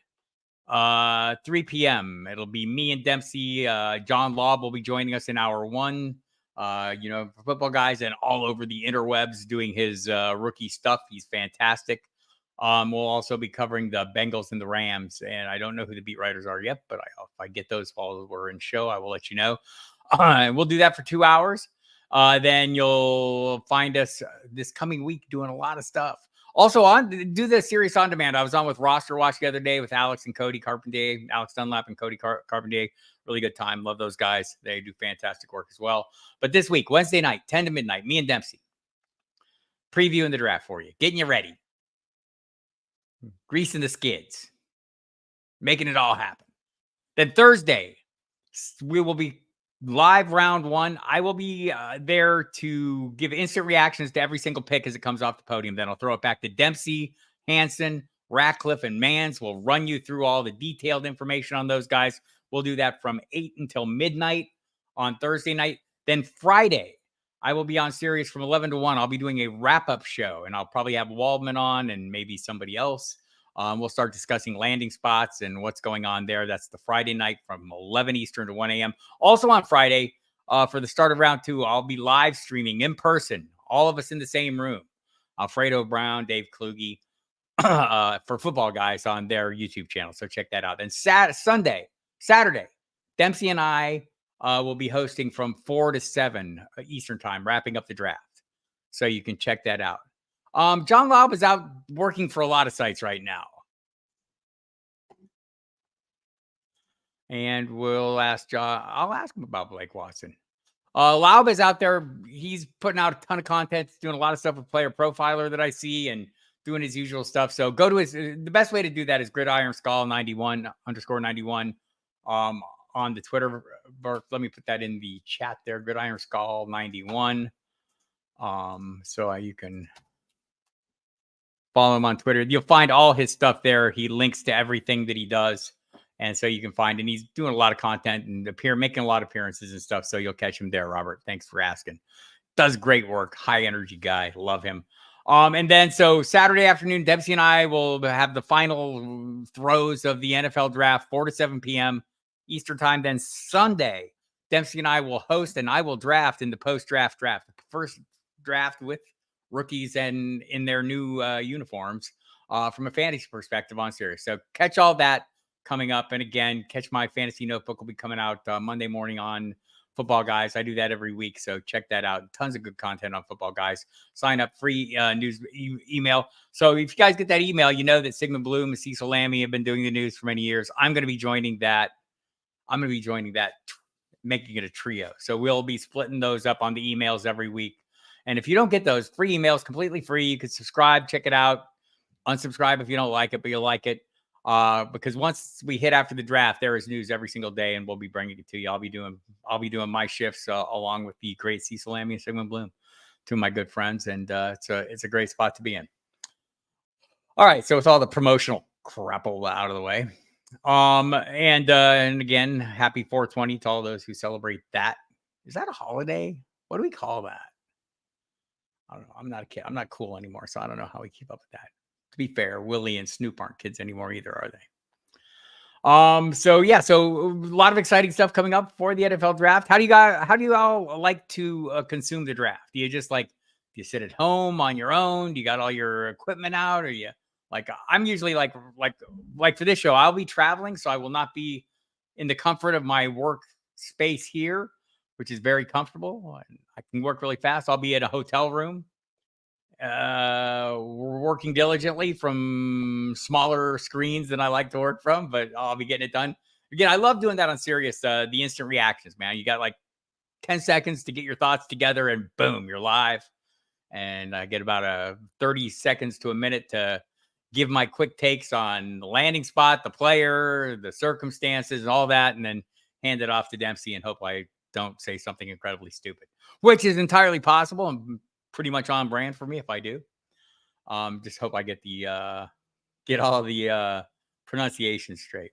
Speaker 1: 3 p.m. It'll be me and Dempsey. John Law will be joining us in hour 1. For football guys and all over the interwebs doing his rookie stuff. He's fantastic. We'll also be covering the Bengals and the Rams, and I don't know who the beat writers are yet, but if I get those while we're in show, I will let you know. We'll do that for 2 hours. Then you'll find us this coming week doing a lot of stuff. Also, do the series on demand. I was on with Roster Watch the other day with Alex and Cody Carpentier, Alex Dunlap and Cody Carpentier. Really good time. Love those guys. They do fantastic work as well. But this week, Wednesday night, 10 to midnight, me and Dempsey previewing the draft for you, getting you ready, greasing the skids, making it all happen. Then Thursday, we will be live round 1. I will be there to give instant reactions to every single pick as it comes off the podium. Then I'll throw it back to Dempsey, Hansen, Ratcliffe, and Mans. We'll run you through all the detailed information on those guys. We'll do that from 8 until midnight on Thursday night. Then Friday, I will be on Sirius from 11 to 1. I'll be doing a wrap-up show, and I'll probably have Waldman on and maybe somebody else. We'll start discussing landing spots and what's going on there. That's the Friday night from 11 Eastern to 1 a.m. Also on Friday, for the start of round 2, I'll be live streaming in person, all of us in the same room. Alfredo Brown, Dave Kluge, for football guys on their YouTube channel. So check that out. Then Saturday, Dempsey and I will be hosting from 4 to 7 Eastern time, wrapping up the draft. So you can check that out. John Laub is out working for a lot of sites right now. And we'll ask John. I'll ask him about Blake Watson. Laub is out there. He's putting out a ton of content, doing a lot of stuff with Player Profiler that I see and doing his usual stuff. So go to the best way to do that is Gridiron Skull 91 _91 on the Twitter. Let me put that in the chat there. Gridiron Skull 91. So you can follow him on Twitter. You'll find all his stuff there. He links to everything that he does. And so you can find, and he's doing a lot of content and making a lot of appearances and stuff. So you'll catch him there, Robert. Thanks for asking. Does great work. High energy guy. Love him. And then so Saturday afternoon, Dempsey and I will have the final throws of the NFL draft, 4 to 7 p.m. Eastern time. Then Sunday, Dempsey and I will host and I will draft in the post-draft draft. The first draft with rookies and in their new uniforms from a fantasy perspective on Sirius. So catch all that coming up. And again, catch my fantasy notebook will be coming out Monday morning on Football Guys. I do that every week. So check that out. Tons of good content on Football Guys. Sign up, free news email. So if you guys get that email, you know that Sigmund Bloom and Cecil Lammy have been doing the news for many years. I'm going to be joining that. Making it a trio. So we'll be splitting those up on the emails every week. And if you don't get those free emails, completely free, you can subscribe, check it out, unsubscribe if you don't like it, but you'll like it. Because once we hit after the draft, there is news every single day, and we'll be bringing it to you. I'll be doing my shifts along with the great Cecil Lammy and Sigmund Bloom, two of my good friends, and it's a great spot to be in. All right, so with all the promotional crap out of the way, and again, happy 420 to all those who celebrate that. Is that a holiday? What do we call that? I don't know. I'm not a kid. I'm not cool anymore, so I don't know how we keep up with that. To be fair, Willie and Snoop aren't kids anymore either, are they? So a lot of exciting stuff coming up for the NFL draft. How do you all like to consume the draft? Do you just do you sit at home on your own? Do you got all your equipment out? Or you I'm usually like for this show, I'll be traveling, so I will not be in the comfort of my work space here, which is very comfortable. I can work really fast. I'll be at a hotel room, working diligently from smaller screens than I like to work from, but I'll be getting it done. Again, I love doing that on Sirius, the instant reactions, man. You got 10 seconds to get your thoughts together and boom, you're live. And I get about 30 seconds to a minute to give my quick takes on the landing spot, the player, the circumstances, and all that, and then hand it off to Dempsey and hope I don't say something incredibly stupid, which is entirely possible and pretty much on brand for me if I do. Just hope I get all the pronunciations straight.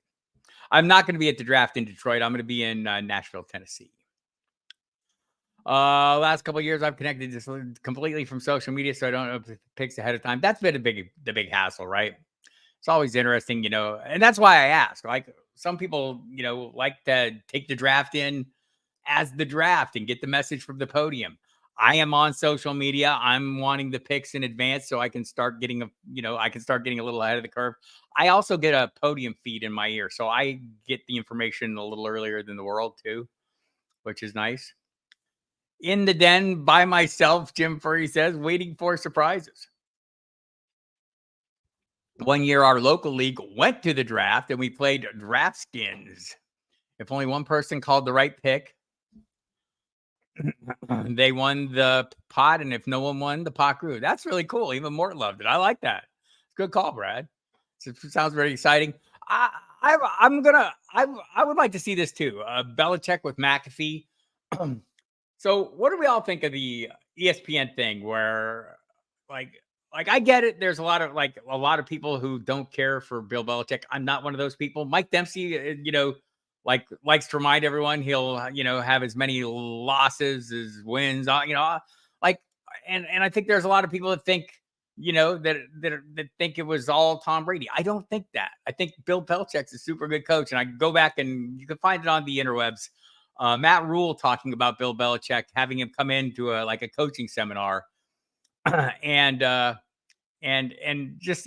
Speaker 1: I'm not going to be at the draft in Detroit. I'm going to be in Nashville, Tennessee. Last couple of years, I've connected just completely from social media, so I don't know if it picks ahead of time. That's been the big hassle, right? it's always interesting, and that's why I ask. Like some people, like to take the draft in as the draft and get the message from the podium. I am on social media. I'm wanting the picks in advance so I can start getting I can start getting a little ahead of the curve. I also get a podium feed in my ear, so I get the information a little earlier than the world too, which is nice. In the den by myself, Jim Furry says, waiting for surprises. One year, our local league went to the draft and we played draft skins. If only one person called the right pick, they won the pot. And if no one won, the pot grew. That's really cool. Even Mort loved it. I like that. Good call, Brad. It sounds very exciting. I would like to see this too. Belichick with McAfee. So what do we all think of the ESPN thing where like I get it. There's a lot of people who don't care for Bill Belichick. I'm not one of those people. Mike Dempsey, likes to remind everyone he'll, have as many losses as wins, like, and I think there's a lot of people that think, that think it was all Tom Brady. I don't think that. I think Bill Belichick's a super good coach. And I go back and you can find it on the interwebs. Matt Rule talking about Bill Belichick, having him come into a coaching seminar, and just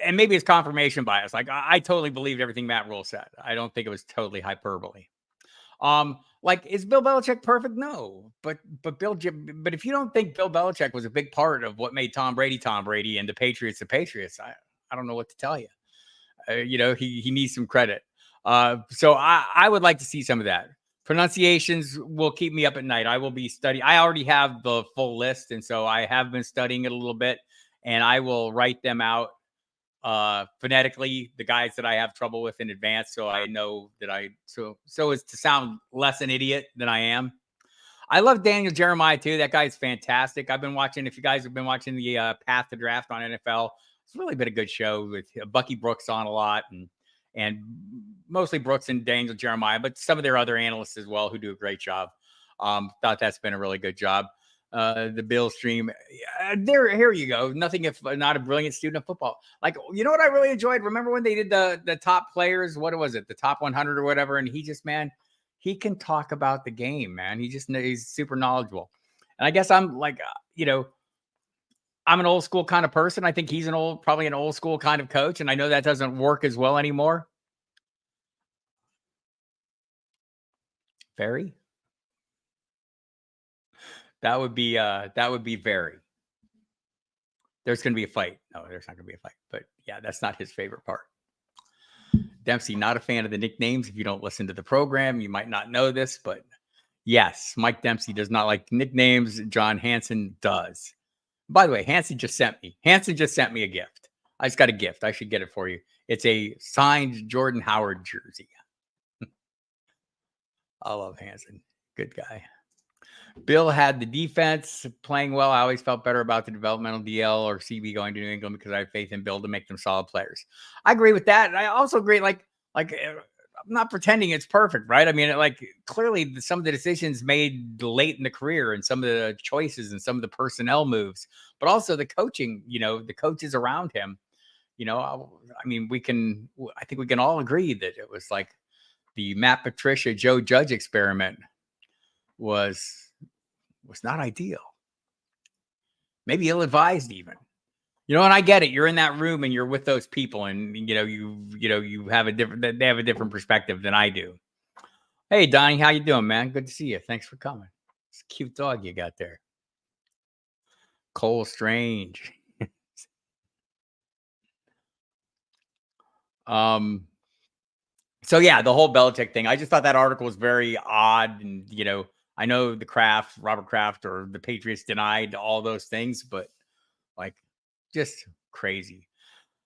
Speaker 1: and maybe it's confirmation bias. Like I totally believed everything Matt Rule said. I don't think it was totally hyperbole. Is Bill Belichick perfect? No, but if you don't think Bill Belichick was a big part of what made Tom Brady and the Patriots, I don't know what to tell you. He needs some credit. So I would like to see some of that. Pronunciations will keep me up at night. I will be studying. I already have the full list, and so I have been studying it a little bit, and I will write them out phonetically, the guys that I have trouble with in advance, so I know that so as to sound less an idiot than I am. I love Daniel Jeremiah too. That guy's fantastic. I've been watching. If you guys have been watching the Path to Draft on NFL, it's really been a good show with Bucky Brooks on a lot, and mostly Brooks and Daniel Jeremiah, but some of their other analysts as well who do a great job. Thought that's been a really good job. The Bill stream. Here you go. Nothing if not a brilliant student of football. Like, you know what I really enjoyed? Remember when they did the top players? What was it? The top 100 or whatever. And he can talk about the game, man. He's super knowledgeable. And I guess I'm I'm an old school kind of person. I think he's probably an old school kind of coach. And I know that doesn't work as well anymore. Very. That would be very. There's going to be a fight. No, there's not going to be a fight. But yeah, that's not his favorite part. Dempsey, not a fan of the nicknames. If you don't listen to the program, you might not know this, but yes, Mike Dempsey does not like nicknames. John Hansen does. By the way, Hansen just sent me a gift. I just got a gift. I should get it for you. It's a signed Jordan Howard jersey. I love Hansen. Good guy. Bill had the defense playing well. I always felt better about the developmental DL or CB going to New England because I have faith in Bill to make them solid players. I agree with that. And I also agree, I'm not pretending it's perfect, right? I mean, clearly some of the decisions made late in the career and some of the choices and some of the personnel moves, but also the coaching, the coaches around him, I think we can all agree that it was like the Matt Patricia, Joe Judge experiment was not ideal. Maybe ill-advised even. And I get it. You're in that room and you're with those people and you have they have a different perspective than I do. Hey Donnie, how you doing, man? Good to see you. Thanks for coming. It's a cute dog you got there. Cole Strange. So yeah, the whole Belichick thing. I just thought that article was very odd and I know Robert Kraft or the Patriots denied all those things, but just crazy.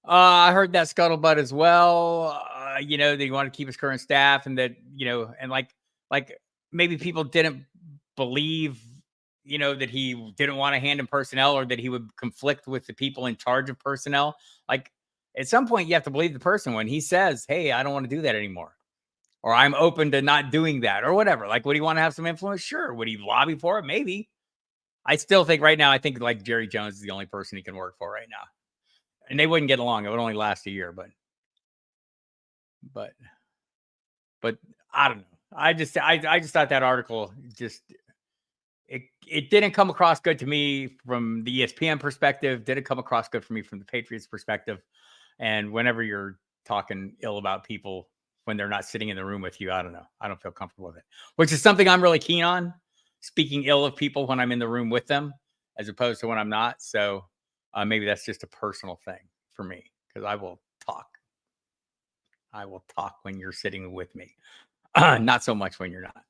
Speaker 1: I heard that scuttlebutt as well. They want to keep his current staff and that, and maybe people didn't believe, that he didn't want to hand him personnel or that he would conflict with the people in charge of personnel. At some point you have to believe the person when he says, hey, I don't want to do that anymore. Or I'm open to not doing that or whatever. Would he want to have some influence? Sure. Would he lobby for it? Maybe. I still think right now, Jerry Jones is the only person he can work for right now. and they wouldn't get along. It would only last a year, but I don't know. I just thought that article just it didn't come across good to me from the ESPN perspective. Didn't come across good for me from the Patriots perspective. And whenever you're talking ill about people when they're not sitting in the room with you, I don't know. I don't feel comfortable with it, which is something I'm really keen on, speaking ill of people when I'm in the room with them, as opposed to when I'm not. So maybe that's just a personal thing for me because I will talk. I will talk when you're sitting with me, not so much when you're not.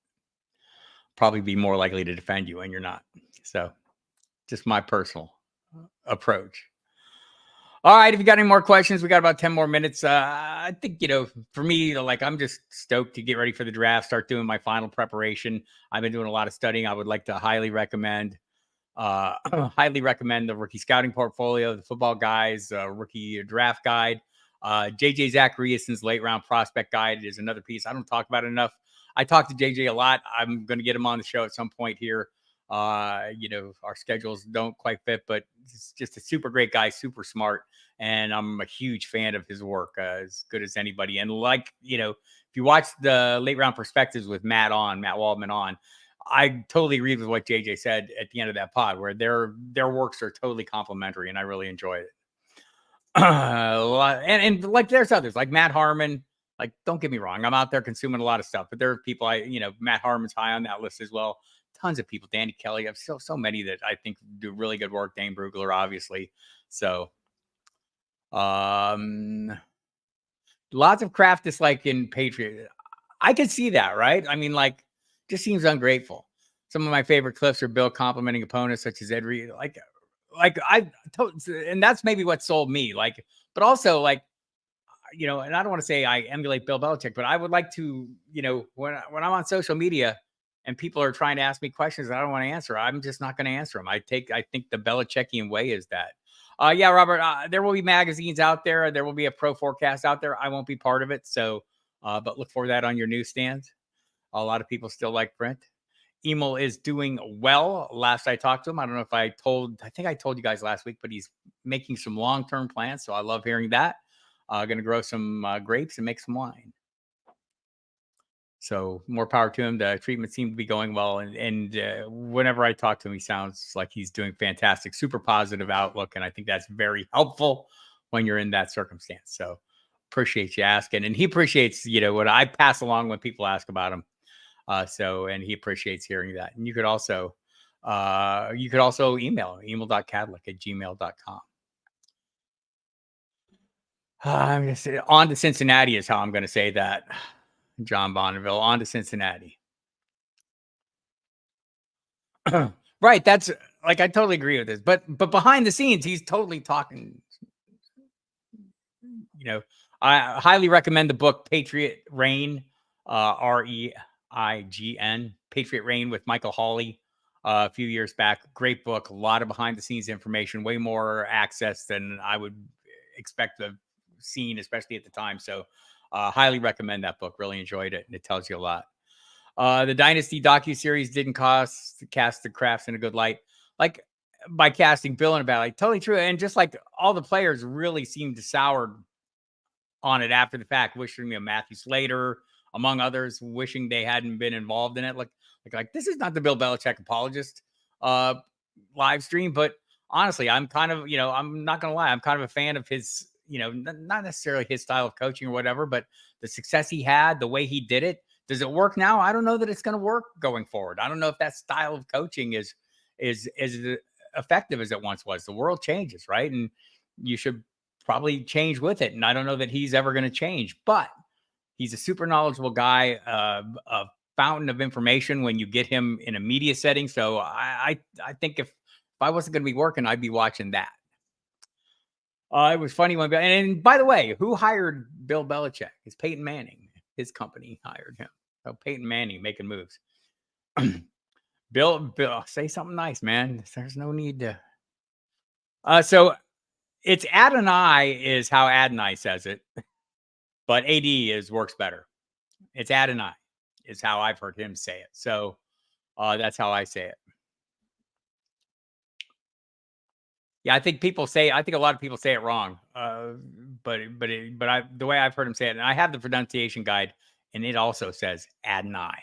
Speaker 1: Probably be more likely to defend you when you're not. So just my personal approach. All right. If you got any more questions, we got about 10 more minutes. I think, for me, like I'm just stoked to get ready for the draft, start doing my final preparation. I've been doing a lot of studying. I would like to highly recommend the rookie scouting portfolio, the Football Guys rookie draft guide. JJ Zachariason's late round prospect guide is another piece. I don't talk about it enough. I talk to JJ a lot. I'm going to get him on the show at some point here. Our schedules don't quite fit, but he's just a super great guy, super smart. And I'm a huge fan of his work, as good as anybody. And if you watch the late round perspectives with Matt Waldman on, I totally agree with what JJ said at the end of that pod, where their works are totally complementary, and I really enjoyed it. And like there's others like Matt Harmon. Like, don't get me wrong, I'm out there consuming a lot of stuff, but there are people Matt Harmon's high on that list as well. Tons of people, Danny Kelly. I've so many that I think do really good work. Dane Brugler, obviously. So, lots of craft dislike in Patriot. I can see that, right? I mean, just seems ungrateful. Some of my favorite clips are Bill complimenting opponents such as Ed Reed. And that's maybe what sold me. But also and I don't want to say I emulate Bill Belichick, but I would like to, when I'm on social media and people are trying to ask me questions that I don't want to answer, I'm just not going to answer them. I think the Belichickian way is that. Yeah, Robert, there will be magazines out there. There will be a pro forecast out there. I won't be part of it. So, but look for that on your newsstands. A lot of people still like print. Emil is doing well. Last I talked to him, I don't know if I think I told you guys last week, but he's making some long-term plans. So I love hearing that. Going to grow some grapes and make some wine. So more power to him. The treatment seemed to be going well. And whenever I talk to him, he sounds like he's doing fantastic, super positive outlook. And I think that's very helpful when you're in that circumstance. So appreciate you asking. And he appreciates, what I pass along when people ask about him. And he appreciates hearing that. And you could also email email.cadlick@gmail.com. I'm going to say on to Cincinnati is how I'm going to say that. John Bonneville, on to Cincinnati. Right. That's I totally agree with this, but behind the scenes, he's totally talking. I highly recommend the book Patriot Reign, REIGN, Patriot Reign with Michael Hawley a few years back. Great book, a lot of behind the scenes information, way more access than I would expect to have seen, especially at the time. So highly recommend that book. Really enjoyed it, and it tells you a lot. The Dynasty docuseries didn't cast the Crafts in a good light. By casting Bill in a bad light. Totally true. And just all the players really seemed to sour on it after the fact, wishing Matthew Slater, among others, wishing they hadn't been involved in it. This is not the Bill Belichick apologist live stream, but honestly, I'm kind of, I'm not going to lie, I'm kind of a fan of his, not necessarily his style of coaching or whatever, but the success he had, the way he did it. Does it work now? I don't know that it's going to work going forward. I don't know if that style of coaching is effective as it once was. The world changes, right? And you should probably change with it. And I don't know that he's ever going to change, but he's a super knowledgeable guy, a fountain of information when you get him in a media setting. So I think if I wasn't going to be working, I'd be watching that. It was funny when, and by the way, who hired Bill Belichick? It's Peyton Manning. His company hired him. So Peyton Manning making moves. Bill, say something nice, man. There's no need to. So it's Adonai is how Adonai says it, but AD works better. It's Adonai is how I've heard him say it. So that's how I say it. Yeah, I think a lot of people say it wrong. The way I've heard him say it, and I have the pronunciation guide, and it also says Adonai.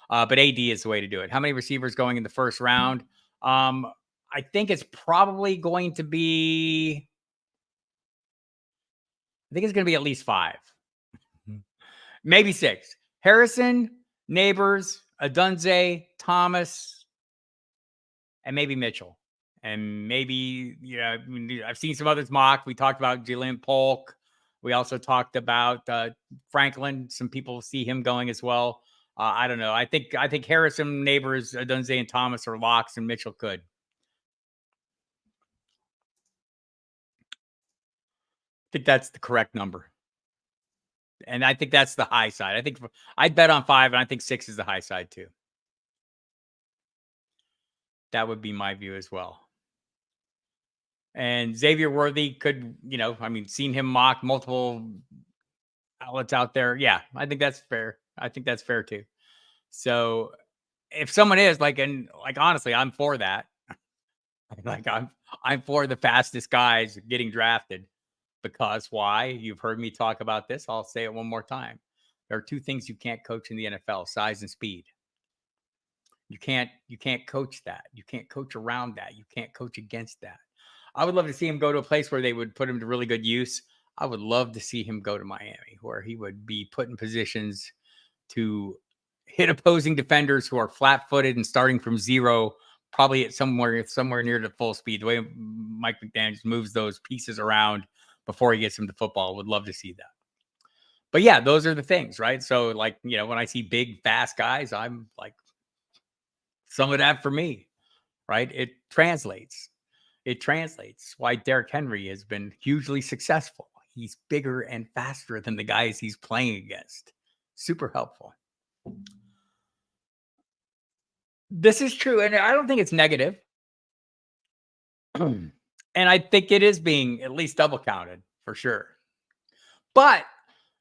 Speaker 1: But AD is the way to do it. How many receivers going in the first round? I think it's probably going to be. I think it's going to be at least 5, maybe 6. Harrison, Neighbors, Adunze, Thomas, and maybe Mitchell. And maybe, I've seen some others mocked. We talked about Jalen Polk. We also talked about Franklin. Some people see him going as well. I don't know. I think Harrison, Neighbors, Adunze, and Thomas are locks, and Mitchell could. I think that's the correct number. And I think that's the high side. I think I'd bet on 5, and I think 6 is the high side too. That would be my view as well. And Xavier Worthy could, seen him mock multiple outlets out there. Yeah, I think that's fair. I think that's fair too. So if someone is honestly, I'm for that. I'm for the fastest guys getting drafted, because why? You've heard me talk about this. I'll say it one more time. There are 2 things you can't coach in the NFL: size and speed. You can't coach that. You can't coach around that. You can't coach against that. I would love to see him go to a place where they would put him to really good use. I would love to see him go to Miami, where he would be put in positions to hit opposing defenders who are flat-footed and starting from zero, probably at somewhere near to full speed. The way Mike McDaniels moves those pieces around before he gets them to football, would love to see that. But yeah, those are the things, right? So when I see big, fast guys, I'm like, some of that for me, right? It translates. Why Derrick Henry has been hugely successful. He's bigger and faster than the guys he's playing against. Super helpful. This is true, and I don't think it's negative. And I think it is being at least double counted for sure. But,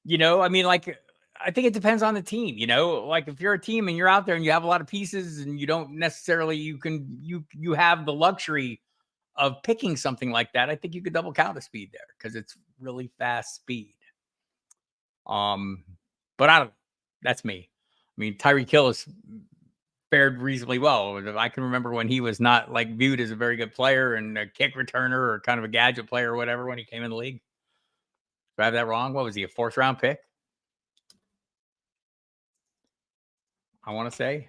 Speaker 1: I think it depends on the team, if you're a team and you're out there and you have a lot of pieces and you don't necessarily, you have the luxury of picking something like that. I think you could double count the speed there because it's really fast speed. But I don't. That's me. I mean, Tyreek Hill has fared reasonably well. I can remember when he was not viewed as a very good player and a kick returner or kind of a gadget player or whatever when he came in the league. Do I have that wrong? What was he, a 4th round pick? I want to say.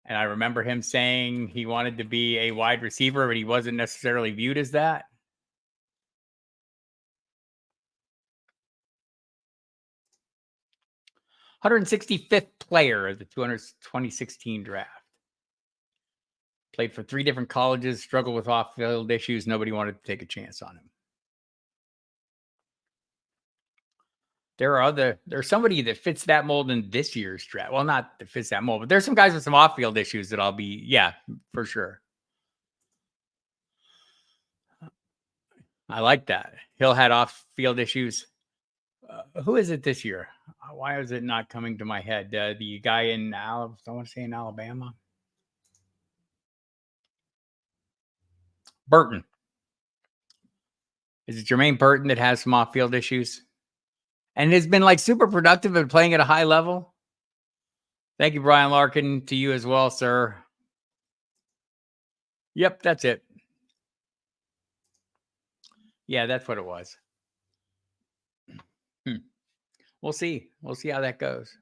Speaker 1: And I remember him saying he wanted to be a wide receiver, but he wasn't necessarily viewed as that. $165th player of the 2016 draft. Played for 3 different colleges, struggled with off-field issues. Nobody wanted to take a chance on him. There's somebody that fits that mold in this year's draft. Well, not that fits that mold, but there's some guys with some off-field issues that I'll be, yeah, for sure. I like that. Hill had off-field issues. Who is it this year? Why is it not coming to my head? The guy in I want to say in Alabama. Burton. Is it Jermaine Burton that has some off-field issues? And has been super productive and playing at a high level? Thank you, Brian Larkin. To you as well, sir. Yep, that's it. Yeah, that's what it was. We'll see. We'll see how that goes.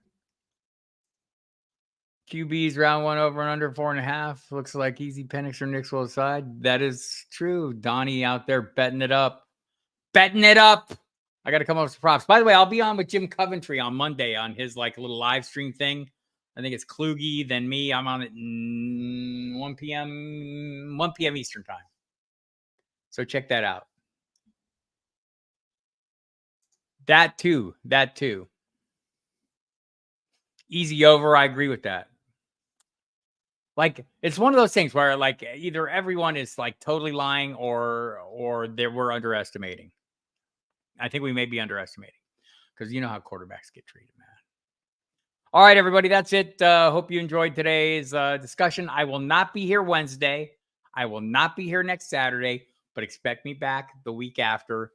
Speaker 1: QBs round 1 over and under 4.5. Looks like easy Penix or Nix will decide. That is true. Donnie out there betting it up. I got to come up with some props. By the way, I'll be on with Jim Coventry on Monday on his little live stream thing. I think it's Kluge, then me. I'm on at 1 p.m. Eastern time. So check that out. That too. Easy over. I agree with that. It's one of those things where either everyone is totally lying or we're underestimating. I think we may be underestimating because you know how quarterbacks get treated, man. All right, everybody, that's it. Hope you enjoyed today's discussion. I will not be here Wednesday. I will not be here next Saturday, but expect me back the week after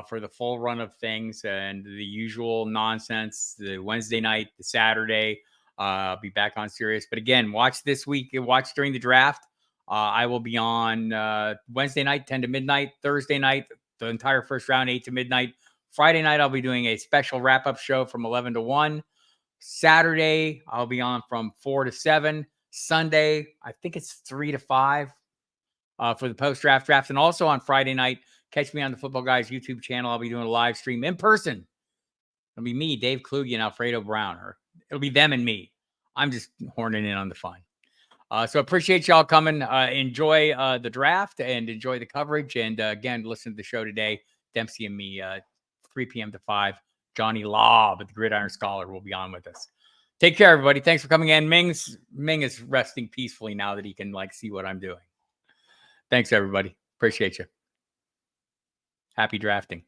Speaker 1: for the full run of things and the usual nonsense, the Wednesday night, the Saturday. I'll be back on Sirius. But again, watch this week. Watch during the draft. I will be on Wednesday night, 10 to midnight. Thursday night, the entire first round, 8 to midnight. Friday night, I'll be doing a special wrap-up show from 11 to 1. Saturday, I'll be on from 4 to 7. Sunday, I think it's 3 to 5 for the post-draft draft. And also on Friday night, catch me on the Football Guys YouTube channel. I'll be doing a live stream in person. It'll be me, Dave Kluge, and Alfredo Brown. Or it'll be them and me. I'm just horning in on the fun. So appreciate y'all coming. Enjoy the draft and enjoy the coverage. And again, listen to the show today. Dempsey and me, 3 p.m. to 5. Johnny Law, but the Gridiron Scholar, will be on with us. Take care, everybody. Thanks for coming in. Ming is resting peacefully now that he can see what I'm doing. Thanks, everybody. Appreciate you. Happy drafting.